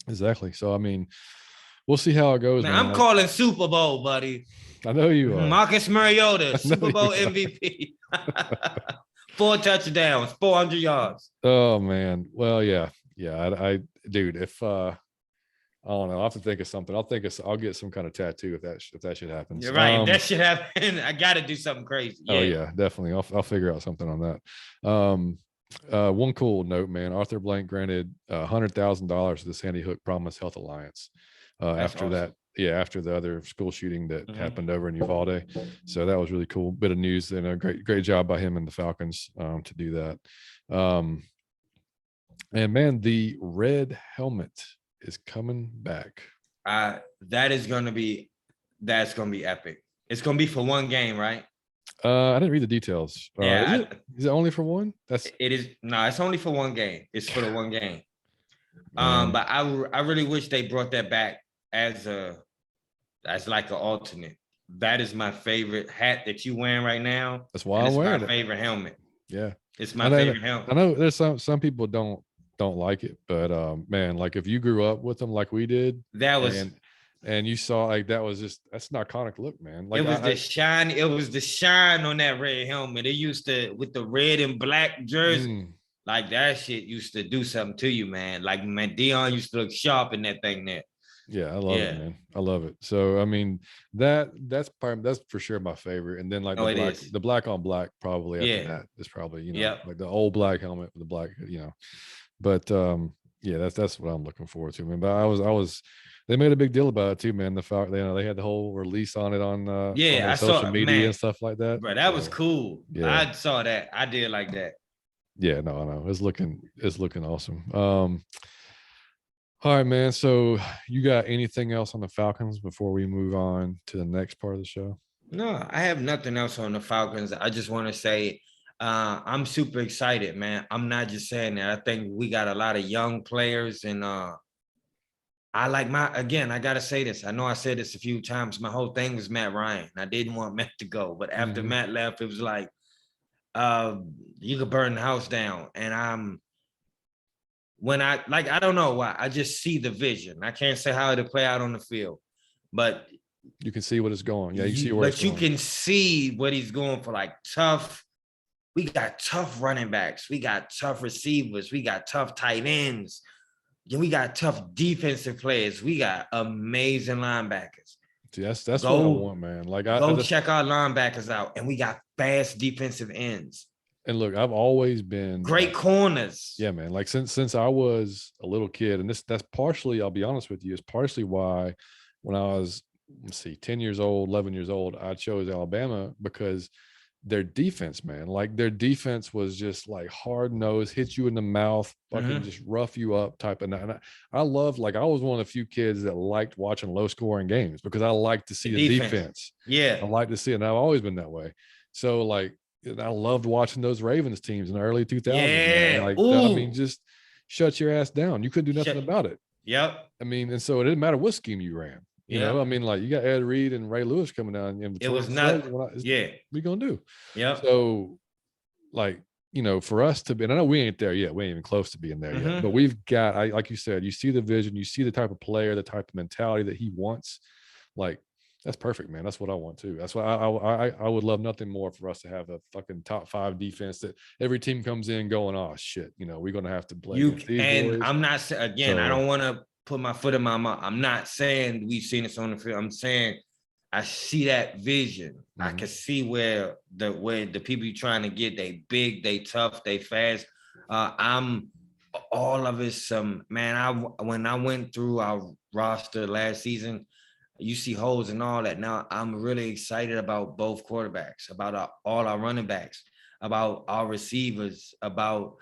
Exactly. So I mean, we'll see how it goes, Man, man. I'm calling Super Bowl, buddy. I know you are. Marcus Mariota, Super Bowl MVP. 4 touchdowns, 400 yards. Oh man. Well, yeah. I dude, if I don't know, I'll have to think of something. I'll get some kind of tattoo if that shit happens. You're right. If that shit happen, I gotta do something crazy. Oh yeah, definitely. I'll figure out something on that. One cool note, man. Arthur Blank granted $100,000 to the Sandy Hook Promise Health Alliance after awesome. That. Yeah, after the other school shooting that happened over in Uvalde. So that was really cool. Bit of news and a great job by him and the Falcons to do that. And man, the red helmet is coming back. That's gonna be epic. It's gonna be for one game, right? I didn't read the details. Yeah, is it only for one? It is. No, it's only for one game. It's for the one game. But I really wish they brought that back as like an alternate. That is my favorite hat that you wearing right now. That's why I'm wearing it. It's my favorite helmet. Yeah, it's my favorite helmet. I know there's some people don't like it, but man, like if you grew up with them like we did, that was and you saw like that's an iconic look, man. Like it was the shine on that red helmet. It used to with the red and black jersey. Like that shit used to do something to you, man. Like man, Dion used to look sharp in that thing there. Yeah, I love it, man. I love it. So I mean, that's for sure my favorite. And then like the black on black probably after that is probably like the old black helmet with the black, But yeah, that's what I'm looking forward to, man. But I was they made a big deal about it too, man. The fact they had the whole release on it on I social saw media and stuff like that. Bro, that was cool. Yeah. I saw that. I did like that. Yeah, no, I know. It's looking awesome. All right, man. So you got anything else on the Falcons before we move on to the next part of the show? No, I have nothing else on the Falcons. I just want to say I'm super excited, man. I'm not just saying that. I think we got a lot of young players, and I gotta say this. I know I said this a few times. My whole thing was Matt Ryan. I didn't want Matt to go, but after Matt left, it was like you could burn the house down. And I don't know why. I just see the vision. I can't say how it'll play out on the field, but you can see what it's going. Yeah, you see where you can see what he's going for. Like tough. We got tough running backs. We got tough receivers. We got tough tight ends. We got tough defensive players. We got amazing linebackers. See, that's what I want, man. Like check our linebackers out, and we got fast defensive ends. And look, I've always been great corners. Yeah, man. Like since I was a little kid, and that's partially, I'll be honest with you, is partially why when I was 10 years old, 11 years old, I chose Alabama, because their defense, man, like their defense was just like hard nosed, hit you in the mouth, fucking just rough you up type. And I love, like, I was one of the few kids that liked watching low scoring games because I like to see the defense. Yeah, I like to see it, and I've always been that way. So like, I loved watching those Ravens teams in the early 2000s. Yeah, man. Like, I mean, just shut your ass down. You couldn't do nothing about it. Yep. I mean, and so it didn't matter what scheme you ran. You know, I mean, like you got Ed Reed and Ray Lewis coming down. It was not. What we gonna do? Yeah. So, like, for us to be, and I know we ain't there yet. We ain't even close to being there yet. But we've got, like you said, you see the vision, you see the type of player, the type of mentality that he wants. Like, that's perfect, man. That's what I want too. That's why I would love nothing more for us to have a fucking top 5 defense that every team comes in going, oh shit, we're gonna have to play. And boys. I'm not again. I don't want to put my foot in my mouth. I'm not saying we've seen this on the field. I'm saying I see that vision. I can see where the people you're trying to get, they big, they tough, they fast. I'm all of it. Man, when I went through our roster last season, you see holes and all that. Now I'm really excited about both quarterbacks, about all our running backs, about our receivers, about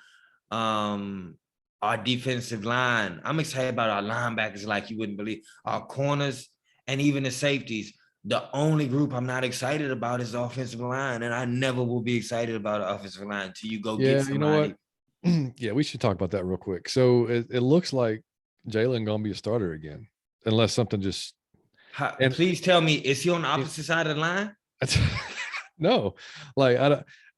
our defensive line. I'm excited about our linebackers like you wouldn't believe. Our corners and even the safeties. The only group I'm not excited about is the offensive line, and I never will be excited about the offensive line until you go get somebody. You know what? Yeah, we should talk about that real quick. So it looks like Jalen gonna be a starter again, unless something just. Please tell me, is he on the opposite side of the line? No, like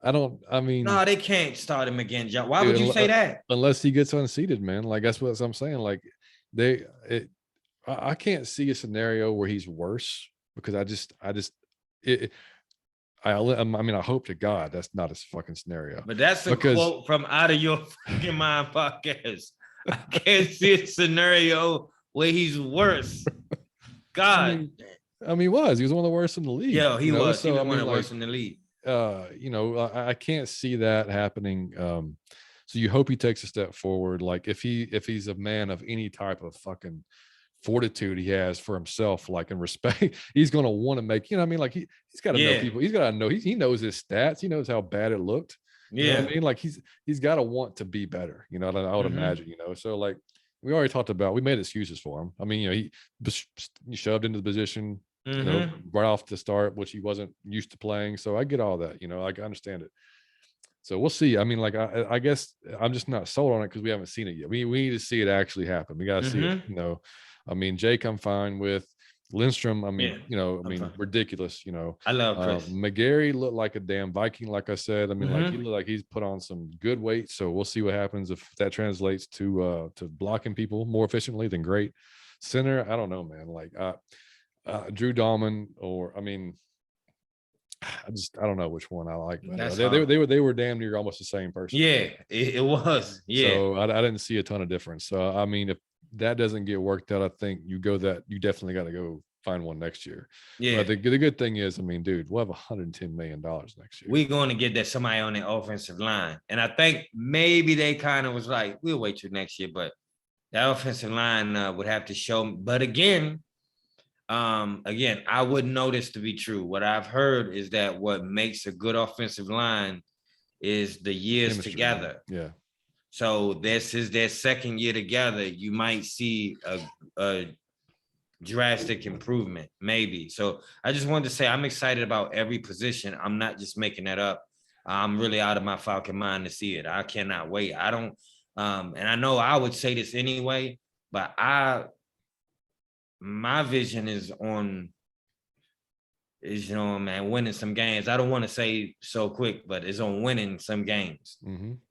I mean, No, they can't start him again, John. Why dude, would you say that? unless he gets unseated, man. Like that's what I'm saying. Like they, it, I can't see a scenario where he's worse because it, I mean, I hope to God that's not a fucking scenario. But that's a because quote from Out of Your Fucking Mind podcast. I can't see a scenario where he's worse. God. he was one of the worst in the league. Yeah, he was. He So was I one mean, of the like, worst in the league. I can't see that happening. So you hope he takes a step forward. Like if he's a man of any type of fucking fortitude he has for himself, like in respect, he's going to want to make, I mean, like he's got to know people. He's got to know, he knows his stats. He knows how bad it looked. You know what I mean? Like he's got to want to be better, I would imagine, so like we already talked about, we made excuses for him. I mean, he shoved into the position, right off the start, which he wasn't used to playing. So I get all that, like I understand it. So we'll see. I mean, like I guess I'm just not sold on it because we haven't seen it yet. We need to see it actually happen. We got to see it. I mean, Jake, I'm fine with. Lindstrom, I mean, ridiculous. I love Chris. McGarry looked like a damn Viking, like I said. I mean, like he looked like he's put on some good weight. So we'll see what happens if that translates to blocking people more efficiently. Then great. Center, I don't know, man. Like Drew Dahlman, or I mean, I don't know which one I like. They were damn near almost the same person. Yeah, it was. Yeah. So I didn't see a ton of difference. So I mean, if that doesn't get worked out, I think you definitely got to go find one next year. Yeah. But the good thing is, I mean, dude, we'll have $110 million next year. We're going to get that somebody on the offensive line. And I think maybe they kind of was like, we'll wait till next year, but that offensive line would have to show. But again, I wouldn't know this to be true. What I've heard is that what makes a good offensive line is the years together. Yeah. So this is their second year together. You might see a drastic improvement, maybe. So I just wanted to say I'm excited about every position. I'm not just making that up. I'm really out of my Falcon mind to see it. I cannot wait. I don't, and I know I would say this anyway, but my vision is winning some games. I don't want to say so quick, but it's on winning some games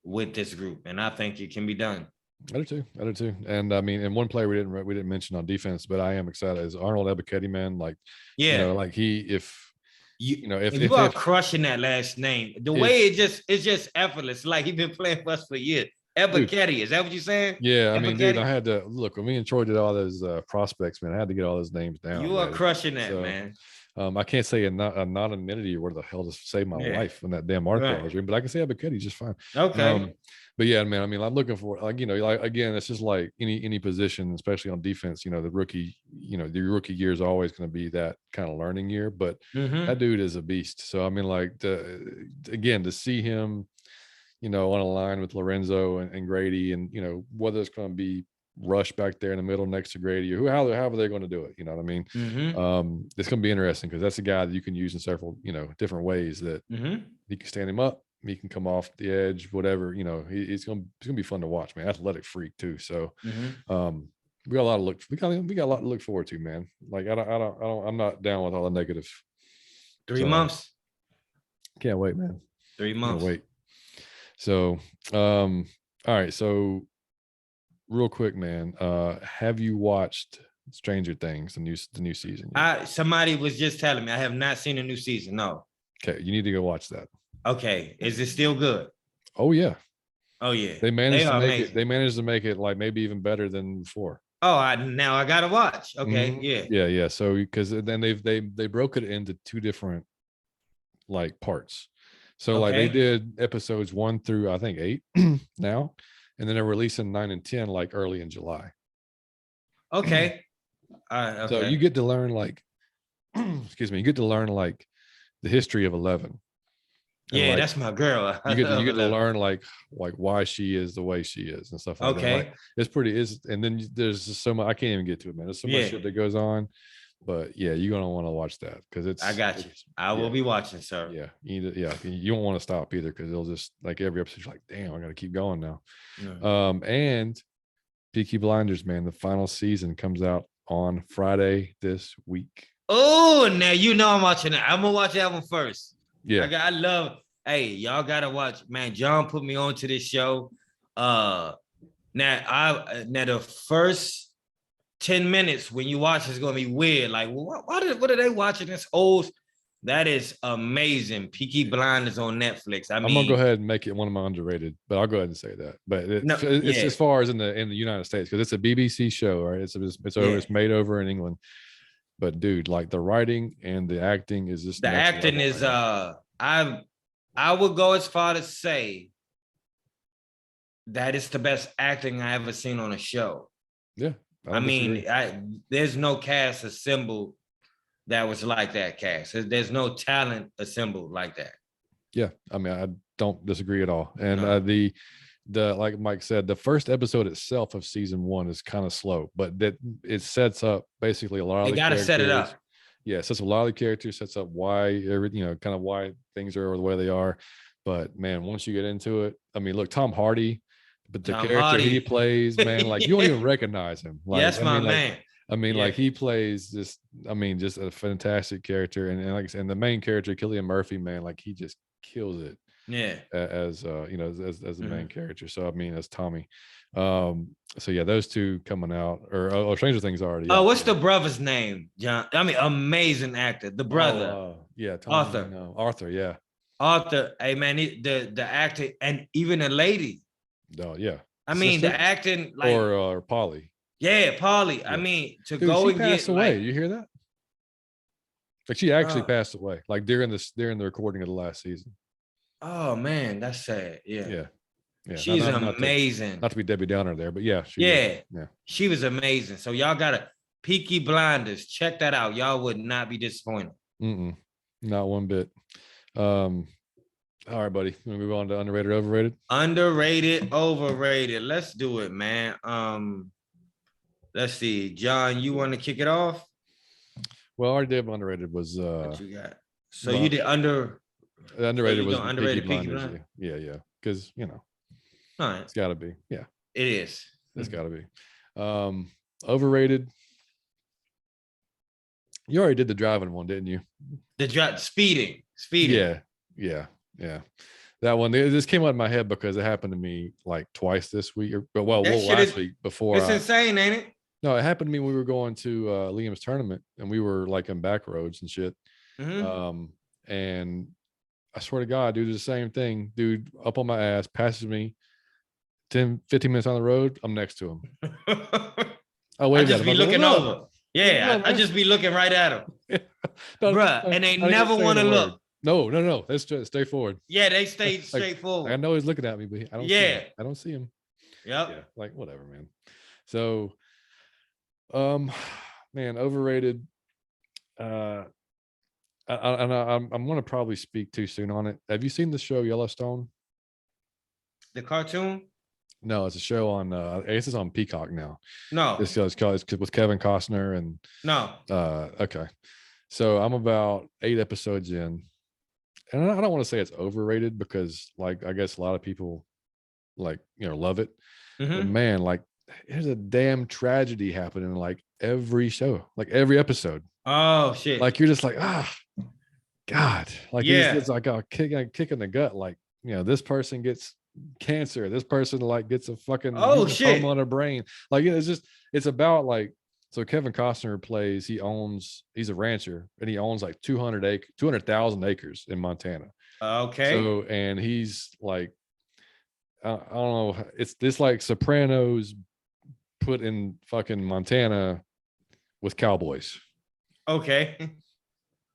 with this group, and I think it can be done. I do too. And I mean, and one player we didn't mention on defense, but I am excited is Arnold Ebiketie, man. Like, like if you are crushing that last name, the way it's just effortless. Like he's been playing for us for years. Ebiketie, is that what you're saying? Yeah, I mean, dude, I had to look when me and Troy did all those prospects, man. I had to get all those names down. You are crushing that, man. I can't say a non-amenity or where the hell to save my life when that damn article was reading, but I can say Ebiketie just fine. Okay. But yeah, man, I mean, I'm looking for again, it's just like any position, especially on defense, the rookie year is always going to be that kind of learning year, but that dude is a beast. So, I mean, like to see him, on a line with Lorenzo and Grady, and, whether it's going to be Rush back there in the middle next to Grady, or however they're going to do it, you know what I mean? It's going to be interesting because that's a guy that you can use in several, different ways that you can stand him up, he can come off the edge, whatever, it's going to be fun to watch, man. Athletic freak too. So, we got a lot to look forward to, man. Like, I'm not down with all the negative. 3 months. Can't wait, man. 3 months. Can't wait. So, all right. So real quick, man, have you watched Stranger Things, the new season? Somebody was just telling me I have not seen a new season. No. Okay. You need to go watch that. Okay. Is it still good? Oh yeah. Oh yeah. They managed to make it like maybe even better than before. Oh, now I gotta watch. Okay. Yeah. So because then they broke it into 2 different like parts. So like they did episodes 1 through I think 8 now, and then they're releasing 9 and 10 like early in July. Okay. Okay. So you get to learn like, excuse me, you get to learn like the history of 11. Yeah, like, that's my girl. You get to learn like why she is the way she is and stuff like that. Like, and then there's just so much, I can't even get to it, man. There's so much shit that goes on. But yeah, you're gonna want to watch that because it's. I got you. I will be watching, sir. Yeah, you don't want to stop either because it'll just like every episode. You're like, damn, I got to keep going now. Yeah. And Peaky Blinders, man, the final season comes out on Friday this week. Oh, now I'm watching it. I'm gonna watch that one first. Yeah, I love Hey, y'all gotta watch, man. John put me on to this show. Now the first 10 minutes when you watch it's gonna be weird. Like, well, what are they watching this old? That is amazing. Peaky Blinders on Netflix. I'm gonna go ahead and make it one of my underrated, but I'll go ahead and say that. But it's as far as in the United States, because it's a BBC show, right? It's made over in England. But dude, like the writing and the acting is just the acting is I would go as far to say that it's the best acting I ever seen on a show. Yeah. There's no cast assembled that was like that cast. There's no talent assembled like that. Yeah, I mean, I don't disagree at all. And the like Mike said, the first episode itself of season 1 is kind of slow, but that it sets up basically a lot of. They got to set it up. Yeah, it sets up a lot of the characters, sets up why kind of why things are the way they are. But man, once you get into it, I mean, look, Tom Hardy, but the character he plays, man, like you don't even recognize him. Like, yes, my man. Like he plays just a fantastic character, and like I said, and the main character, Cillian Murphy, man, like he just kills it. Yeah, as the main character. So I mean, as Tommy. So yeah, those two coming out, or Stranger Things already. Oh, what's the brother's name, John? I mean, amazing actor. The brother. Yeah, Tommy, Arthur. Yeah, Arthur. Hey man, the actor and even the lady. Oh yeah. I mean, the acting, like or Polly. Yeah, Polly. Yeah. I mean, go and passed away. You hear that? Like she actually passed away, like during the recording of the last season. Oh man, that's sad. Yeah. She's not amazing. Not to be Debbie Downer there, but yeah. She was amazing. So y'all gotta Peaky Blinders. Check that out. Y'all would not be disappointed. Not one bit. All right, buddy. We'll move on to underrated, overrated. Underrated, overrated. Let's do it, man. Let's see. John, you want to kick it off? Well, our did underrated was what you got? So you did underrated was underrated Peaky Blinders. Yeah. Because all right. It's gotta be. Yeah. It is. It's gotta be. Overrated. You already did the driving one, didn't you? The speeding. Yeah. That one, this came out of my head because it happened to me like twice this week, last week before. It's insane, ain't it? No, it happened to me when we were going to Liam's tournament and we were like in back roads and shit. And I swear to God, dude, the same thing. Dude, up on my ass, passes me 10, 15 minutes on the road. I'm next to him. I just be looking over. Yeah, I just be looking right at him. Bruh, and they never want to look. No. Let's just stay forward. Yeah, they stay straight forward. I know he's looking at me, but I don't. Yeah, I don't see him. Yep. Yeah, like whatever, man. So, man, overrated. I'm going to probably speak too soon on it. Have you seen the show Yellowstone? The cartoon? No, it's a show on. I guess it's on Peacock now. No, it's with Kevin Costner and. No. Okay, so I'm about 8 episodes in. And I don't want to say it's overrated because, like, I guess a lot of people, like, love it. But man, like, there's a damn tragedy happening like every show, like every episode. Oh shit! Like you're just like, God, like it's like a kick in the gut. Like this person gets cancer. This person like gets a fucking shit on her brain. Like it's about like. So Kevin Costner he's a rancher and he owns like 200,000 acres in Montana. Okay. So, and he's like, I don't know. It's this like Sopranos put in fucking Montana with cowboys. Okay.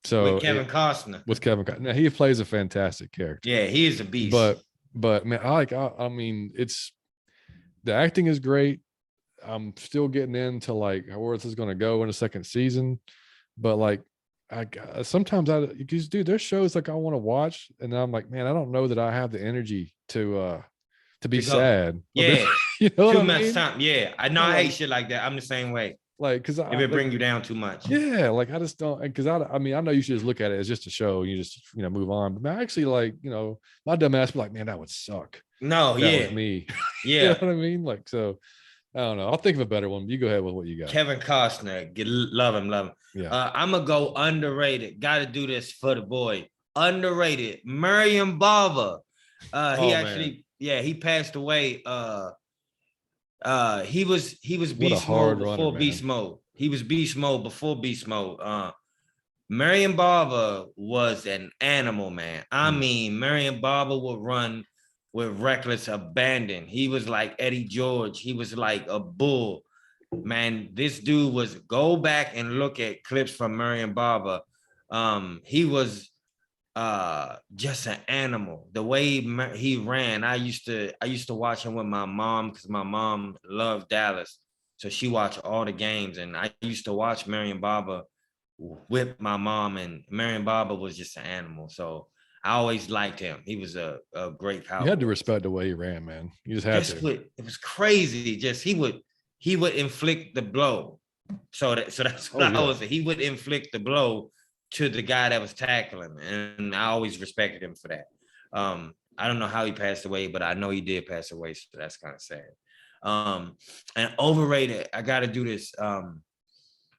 So with Kevin Costner. Now he plays a fantastic character. Yeah, he is a beast. But man, I mean, the acting is great. I'm still getting into like where this is going to go in a second season, but like sometimes because dude, there's shows like I want to watch, and I'm like, man, I don't know that I have the energy to be sad. Yeah, too much time. Yeah, I know. I hate shit like that. I'm the same way. Like, because if it bring you down too much. Yeah, like I just don't. Because I mean, I know you should just look at it as just a show. You just move on. But man, actually, like my dumb ass be like, man, that would suck. No, that was me. Yeah, you know what I mean. Like so. I don't know. I'll think of a better one. You go ahead with what you got. Kevin Costner. Love him. Yeah. I'm going to go underrated. Got to do this for the boy. underrated. Marion Barber. He Oh man, actually, yeah, he passed away. He was what a beast mode hard runner, before man. beast mode. He was beast mode before beast mode. Marion Barber was an animal, man. I mean, Marion Barber would run with reckless abandon. He was like Eddie George. He was like a bull. Man, this dude was, go back and look at clips from Marion Barber. He was just an animal. The way he ran, I used to watch him with my mom because my mom loved Dallas. So she watched all the games, and I used to watch Marion Barber with my mom, and Marion Barber was just an animal. So I always liked him. He was a great You had to cowboy. respect the way he ran, man. You just had That's to. what it was crazy. Just he would inflict the blow. So that's what Oh I yeah. was saying. He would inflict the blow to the guy that was tackling, and I always respected him for that. I don't know how he passed away, but I know he did pass away, so that's kind of sad. And overrated. I got to do this.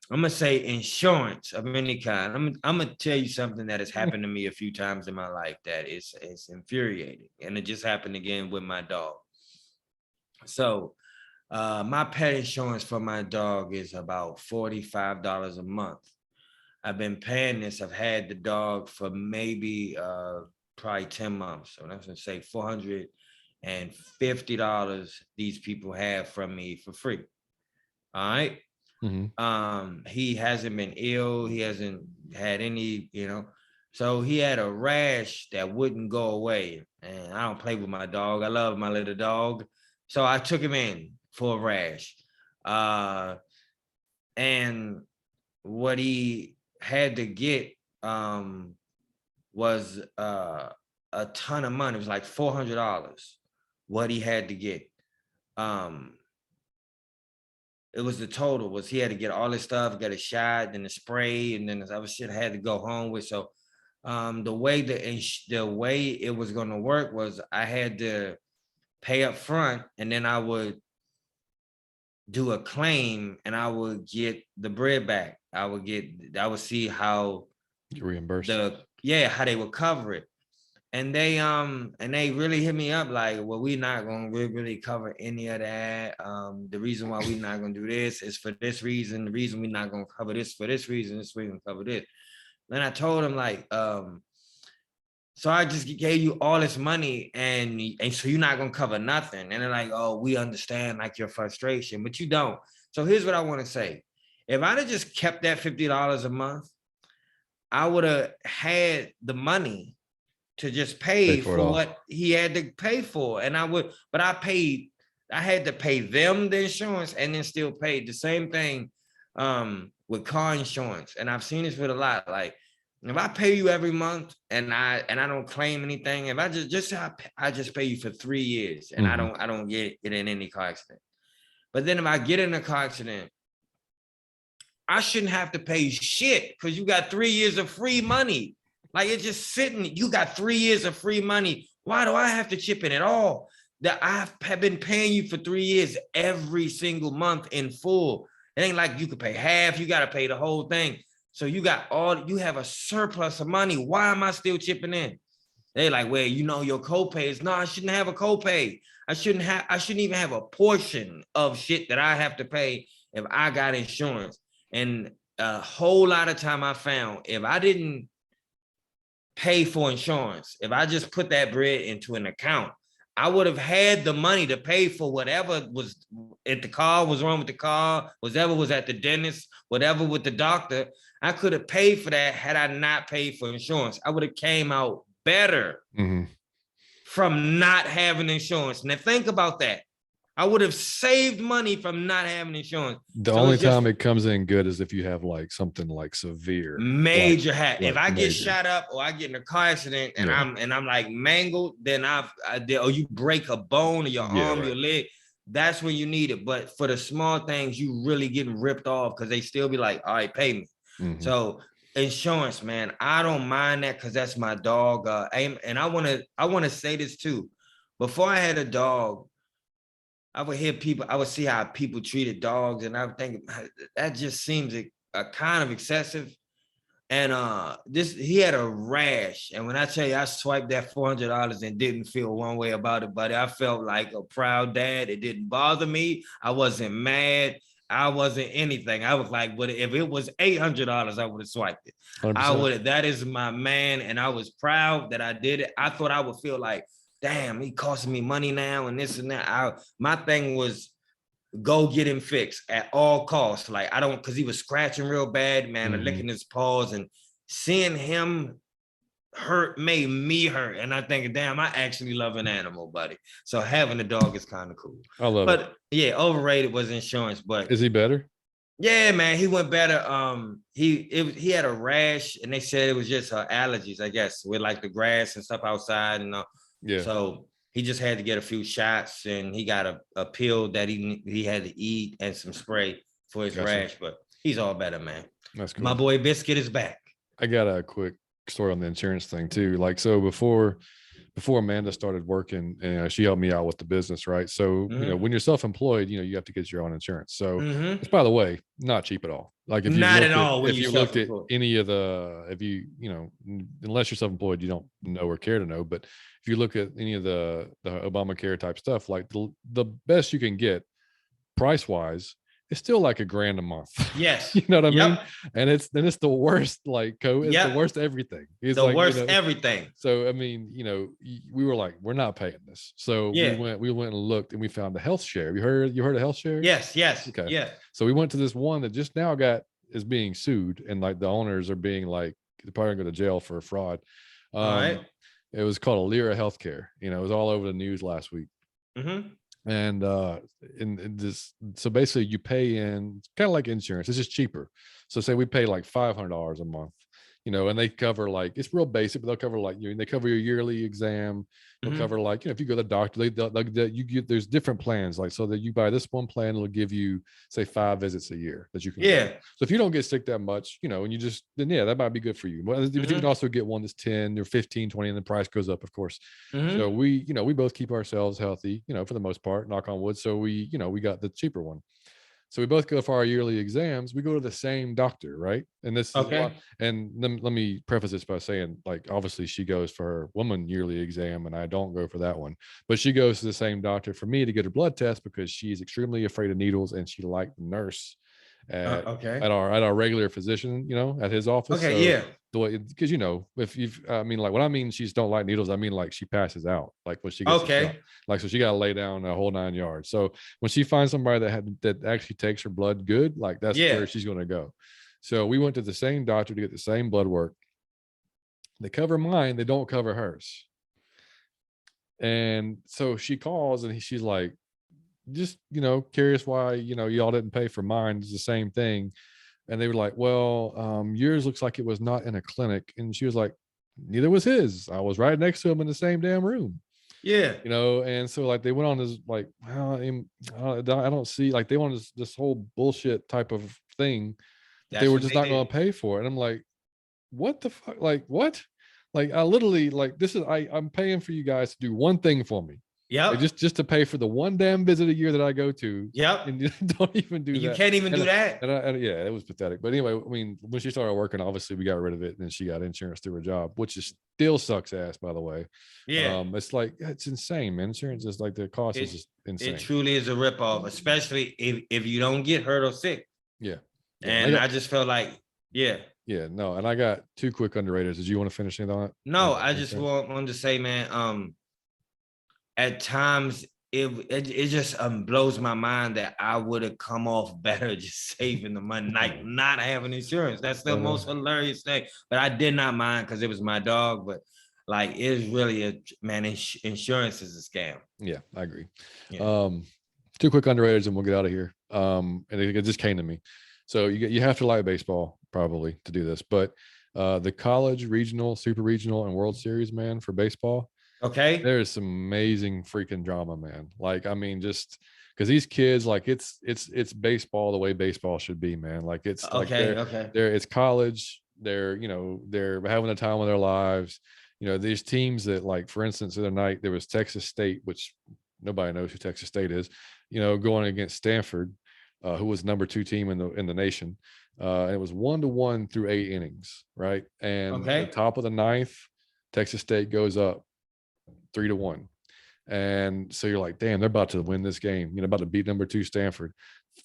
I'm gonna say insurance of any kind. I'm gonna tell you something that has happened to me a few times in my life that is infuriating, and it just happened again with my dog. So, my pet insurance for my dog is about $45 a month. I've been paying this. I've had the dog for maybe probably 10 months. So that's gonna say $450 these people have from me for free. All right. He hasn't been ill, he hasn't had any, so he had a rash that wouldn't go away. And I don't play with my dog. I love my little dog. So I took him in for a rash. And what he had to get was a ton of money. It was like $400 what he had to get. It was the total was he had to get all this stuff, get a shot, then the spray, and then this other shit I had to go home with. So the way it was going to work was I had to pay up front, and then I would do a claim, and I would get the bread back. I would see how You reimbursed. how they would cover it. And they really hit me up like, well, we're not gonna really cover any of that. The reason why we're not gonna do this is for this reason. The reason we're not gonna cover this for this reason. This we're gonna cover this. Then I told him like, so I just gave you all this money, and so you're not gonna cover nothing. And they're like, oh, we understand like your frustration, but you don't. So here's what I want to say: if I'd have just kept that $50 a month, I would have had the money to just pay for what he had to pay for. And I had to pay them the insurance and then still pay the same thing with car insurance. And I've seen this with a lot. Like if I pay you every month and I don't claim anything, if I just pay you for 3 years and I don't get in any car accident. But then if I get in a car accident, I shouldn't have to pay shit because you got 3 years of free money. Like it's just sitting, you got 3 years of free money. Why do I have to chip in at all? That I have been paying you for 3 years every single month in full. It ain't like you could pay half, you got to pay the whole thing. So you have a surplus of money. Why am I still chipping in? They like, well, your copay is, no, I shouldn't have a copay. I shouldn't even have a portion of shit that I have to pay if I got insurance. And a whole lot of time I found if I didn't pay for insurance, if I just put that bread into an account, I would have had the money to pay for whatever was, if the car was wrong with the car, whatever was at the dentist, whatever with the doctor. I could have paid for that had I not paid for insurance. I would have came out better from not having insurance. Now think about that. I would have saved money from not having insurance. The only time it comes in good is if you have like something like severe major hat. If I get major. shot up or I get in a car accident and I'm like mangled, then or you break a bone or your arm, your leg, that's when you need it. But for the small things, you really getting ripped off because they still be like, all right, pay me. So insurance, man, I don't mind that because that's my dog. And I want to say this too. Before I had a dog, I would see how people treated dogs, and I would think that just seems a kind of excessive. And he had a rash. And when I tell you I swiped that $400 and didn't feel one way about it, buddy, I felt like a proud dad. It didn't bother me. I wasn't mad. I wasn't anything. I was like, but if it was $800, I would have swiped it. 100%. I would have, that is my man. And I was proud that I did it. I thought I would feel like, damn, he costing me money now and this and that. My thing was go get him fixed at all costs. Like I don't, because he was scratching real bad, man, and licking his paws, and seeing him hurt made me hurt. And I think, damn, I actually love an animal, buddy. So having a dog is kind of cool. I love it. Yeah, overrated was insurance. But is he better? Yeah, man, he went better. He had a rash, and they said it was just allergies, I guess, with like the grass and stuff outside, and yeah. So he just had to get a few shots, and he got a pill that he had to eat and some spray for his rash. But he's all better, man. That's cool. My boy Biscuit is back. I got a quick story on the insurance thing too. Like, so before Amanda started working, and she helped me out with the business, right? So you know, when you're self-employed, you know, you have to get your own insurance. So it's, by the way, not cheap at all. Like if you not at all. If you looked at any of the, if you know, unless you're self-employed, you don't know or care to know. But if you look at any of the Obamacare type stuff, like the best you can get price wise, it's still like $1,000 a month. Yes. You know what I mean? And it's the worst, like it's the worst everything. It's the worst everything. So I mean, you know, we were like, we're not paying this. So we went and looked, and we found the health share. You heard of health share? Yes. Okay. Yeah. So we went to this one that just now is being sued, and like the owners are being like, they're probably gonna go to jail for fraud. All right. It was called Alira Healthcare. You know, it was all over the news last week. And in this, so basically you pay in, kind of like insurance, it's just cheaper. So say we pay like $500 a month, you know, and they cover, like, it's real basic, but they'll cover like they cover your yearly exam. They'll cover, like, you know, if you go to the doctor, you get, there's different plans, like, so that you buy this one plan, it'll give you say 5 visits a year that you can go. So if you don't get sick that much, you know, and you just, then that might be good for you. But you can also get one that's 10 or 15, 20, and the price goes up, of course. So we, you know, we both keep ourselves healthy, you know, for the most part, knock on wood. So we, you know, we got the cheaper one. So we both go for our yearly exams. We go to the same doctor, right? And this is and let me preface this by saying, like, obviously she goes for her woman yearly exam, and I don't go for that one. But she goes to the same doctor for me to get her blood test, because she's extremely afraid of needles, and she liked the nurse at our regular physician, you know, at his office. Because, you know, if you've, I mean, like, when I mean she's don't like needles, I mean like she passes out, like when she gets like, so she got to lay down a whole 9 yards. So when she finds somebody that actually takes her blood good, like, that's where she's going to go. So we went to the same doctor to get the same blood work. They cover mine, they don't cover hers. And so she calls, and she's like, just, you know, curious why, you know, y'all didn't pay for mine. It's the same thing. And they were like, well, yours looks like it was not in a clinic. And she was like, neither was his. I was right next to him in the same damn room. You know, and so, like, they went on this, like, well, I don't see, like, they wanted this whole bullshit type of thing. They were just not going to pay for it. And I'm like, what the fuck? Like, what? Like, I literally, like, this is, I'm paying for you guys to do one thing for me. Like, just to pay for the one damn visit a year that I go to. And you don't even do that. You can't even do that. And yeah, it was pathetic. But anyway, I mean, when she started working, obviously we got rid of it, and then she got insurance through her job, which is still sucks ass, by the way. It's like, it's insane, man. Insurance is like, the cost is just insane. It truly is a ripoff, especially if you don't get hurt or sick. And I just felt like, no. And I got 2 quick underrateds. Did you want to finish anything on it? No, I just wanted to say, man, at times it just blows my mind that I would have come off better just saving the money, like not having insurance. That's the most hilarious thing. But I did not mind, because it was my dog. But like, it's really insurance is a scam. Yeah, I agree. 2 quick underrateds, and we'll get out of here. And it just came to me. So you have to like baseball probably to do this, but the college, regional, super regional, and World Series, man, for baseball. There's some amazing freaking drama, man. Like, I mean, just because these kids, like, it's baseball the way baseball should be, man. Like, it's like it's college. They're, you know, they're having the time of their lives. You know, these teams that, like, for instance, the other night there was Texas State, which nobody knows who Texas State is, you know, going against Stanford. who was number 2 team in the nation. And it was 1-1 through 8 innings, right? And the top of the 9th, Texas State goes up 3-1. And so you're like, damn, they're about to win this game, about to beat number 2 Stanford.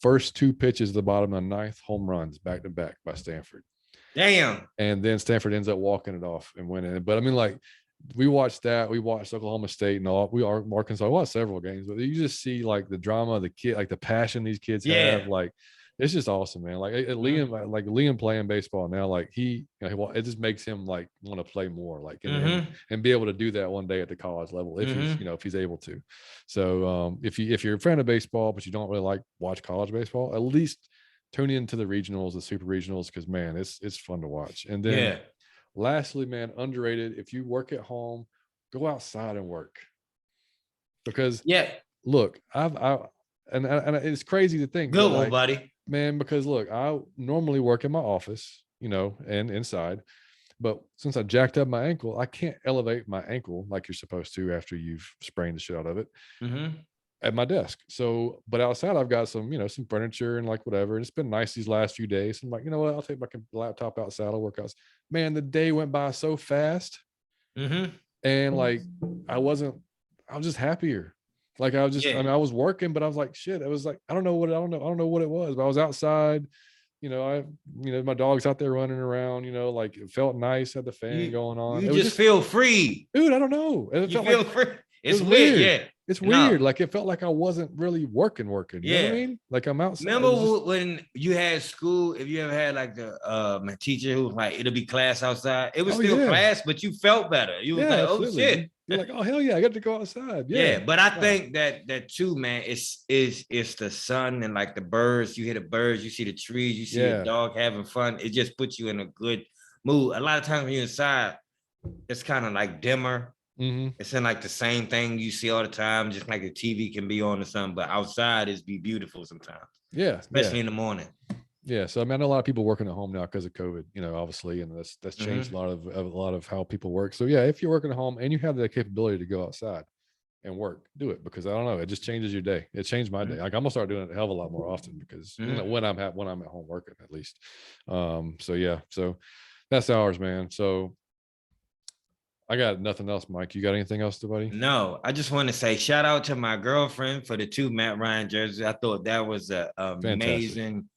First 2 pitches at the bottom of the 9th, home runs back to back by Stanford. Damn. And then Stanford ends up walking it off and winning it. But I mean, like, we watched that. We watched Oklahoma State and all. We are Arkansas. I watched several games, but you just see like the drama, the kid, like the passion these kids have. Like, it's just awesome, man. Like Liam playing baseball now, like it just makes him like want to play more, like and be able to do that one day at the college level if he's if he's able to. So if you're a fan of baseball but you don't really watch college baseball, at least tune into the regionals, the super regionals, because man, it's fun to watch. And then lastly, man, underrated. If you work at home, go outside and work. Because look, and it's crazy to think. Good one, buddy. Man, because look, I normally work in my office, and inside. But since I jacked up my ankle, I can't elevate my ankle like you're supposed to after you've sprained the shit out of it at my desk. So, but outside I've got some, some furniture and like whatever. And it's been nice these last few days. I'm like, you know what? I'll take my laptop outside. I'll work out. Man, the day went by so fast. And like, I was just happier. Like I was just, I was working, but I was like, shit. I was like, I don't know what it was, but I was outside, my dog's out there running around, like it felt nice, had the fan going on. You just feel free. Dude, I don't know. It felt feel free. It's weird. Yeah. It's weird. Like it felt like I wasn't really working. You know what I mean? Like I'm outside. Remember when you had school, if you ever had like my teacher who was like, it'll be class outside. It was still class, but you felt better. You was like, absolutely. Oh shit. You're like, oh hell yeah, I got to go outside. Yeah, but I think that too, man, it's the sun and like the birds. You hear the birds, you see the trees, you see a dog having fun. It just puts you in a good mood. A lot of times when you're inside, it's kind of like dimmer. It's in like the same thing you see all the time, just like the TV can be on or something, but outside is be beautiful sometimes. Yeah. Especially in the morning. Yeah. So I mean, I know a lot of people working at home now because of COVID, obviously, and that's changed a lot of how people work. So yeah, if you're working at home and you have the capability to go outside and work, do it, because I don't know, it just changes your day. It changed my day. Like I'm gonna start doing it a hell of a lot more often because when I'm at home working, at least. So yeah, so that's ours, man. So I got nothing else, Mike. You got anything else, buddy? No, I just want to say shout out to my girlfriend for the 2 Matt Ryan jerseys. I thought that was an amazing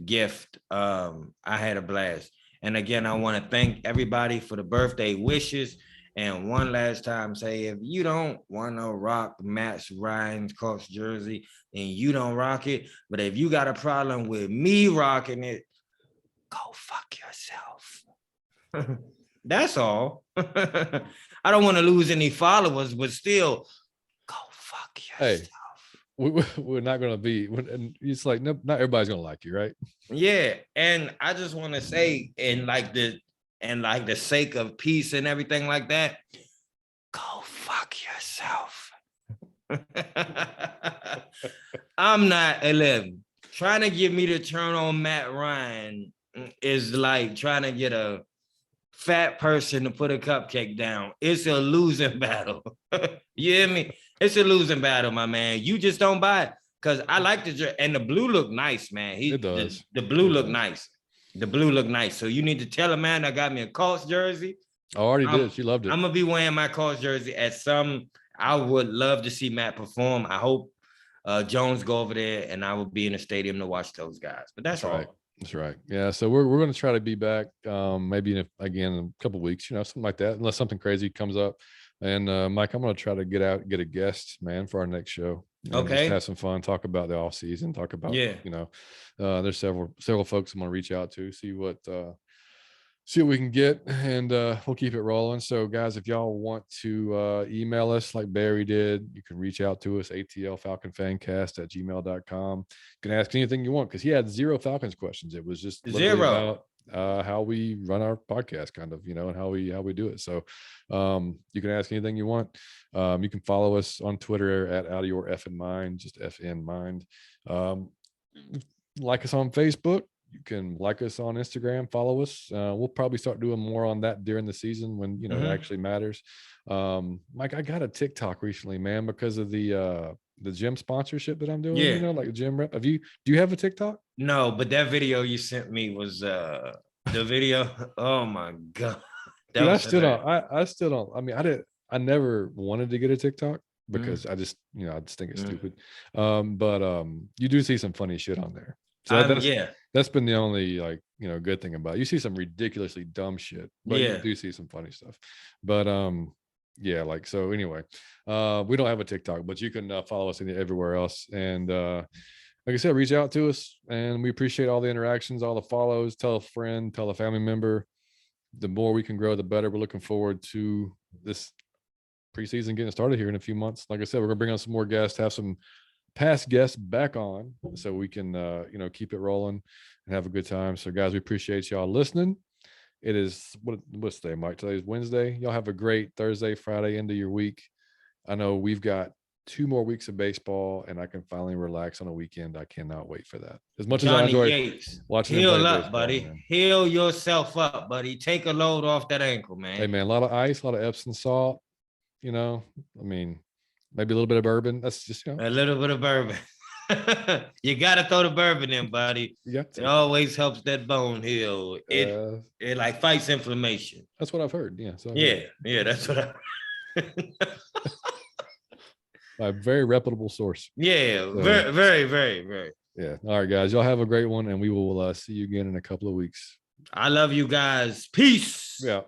gift. I had a blast. And again, I want to thank everybody for the birthday wishes. And one last time, say, if you don't want to rock Matt Ryan's Colts jersey, then you don't rock it. But if you got a problem with me rocking it, go fuck yourself. That's all. I don't want to lose any followers, but still, go fuck yourself. Hey, we're not going to be, it's like, not everybody's going to like you, right? Yeah. And I just want to say, in like the sake of peace and everything like that, go fuck yourself. I'm not 11. Trying to get me to turn on Matt Ryan is like trying to get a fat person to put a cupcake down. It's a losing battle. You hear me? It's a losing battle, my man. You just don't buy it. Because I like the and the blue look nice, man. It does. The blue look nice. The blue look nice. So you need to tell a man I got me a Colts jersey. I already did. She loved it. I'm gonna be wearing my Colts jersey at some. I would love to see Matt perform. I hope Jones go over there and I will be in the stadium to watch those guys. But that's all. Right. That's right. Yeah. So we're going to try to be back maybe in a couple of weeks, something like that, unless something crazy comes up. And Mike, I'm going to try to get a guest, man, for our next show. Okay. Just have some fun, talk about the off season, talk about, there's several folks I'm going to reach out to, see what we can get, and we'll keep it rolling. So guys, if y'all want to email us like Barry did, you can reach out to us, atlfalconfancast@gmail.com. You can ask anything you want, because he had 0 Falcons questions. It was just 0 about how we run our podcast, kind of, and how we do it. So you can ask anything you want. You can follow us on Twitter at Out of Your Effing Mind, just FN Mind. Like us on Facebook. You can like us on Instagram, follow us. We'll probably start doing more on that during the season when, it actually matters. Mike, I got a TikTok recently, man, because of the the gym sponsorship that I'm doing, Yeah. you know, like a gym rep. Do you have a TikTok? No, but that video you sent me was the video. Oh my God. That Dude, was hilarious. I still don't. I mean, I never wanted to get a TikTok Mhm. because I just think it's Mhm. stupid. But you do see some funny shit on there. So Yeah, that's been the only like, good thing about it. You see some ridiculously dumb shit, but you yeah. do see some funny stuff. But yeah, like so anyway, we don't have a TikTok, but you can follow us everywhere else. And like I said, reach out to us, and we appreciate all the interactions, all the follows. Tell a friend, tell a family member. The more we can grow, the better. We're looking forward to this preseason getting started here in a few months. Like I said, we're gonna bring on some more guests, have some past guests back on, so we can keep it rolling and have a good time. So guys, we appreciate y'all listening. It is what's today, Mike? Today's Wednesday. Y'all have a great Thursday, Friday, end of your week. I know we've got 2 more weeks of baseball, and I can finally relax on a weekend. I cannot wait for that. As much as I Johnny enjoy Yates, watching them play heal up, baseball, buddy. man. Heal yourself up, buddy. Take a load off that ankle, Hey man. man, a lot of ice, a lot of Epsom salt. I mean, maybe a little bit of bourbon. That's just A little bit of bourbon. You gotta throw the bourbon in, buddy. you got It to. always helps that bone heal. It like fights inflammation. That's what I've heard. Yeah, so I've Yeah, heard. yeah, that's what I. A very reputable source. Yeah, So, very, very, very, very. yeah. All right, guys. Y'all have a great one, and we will see you again in a couple of weeks. I love you guys. Peace. Yeah.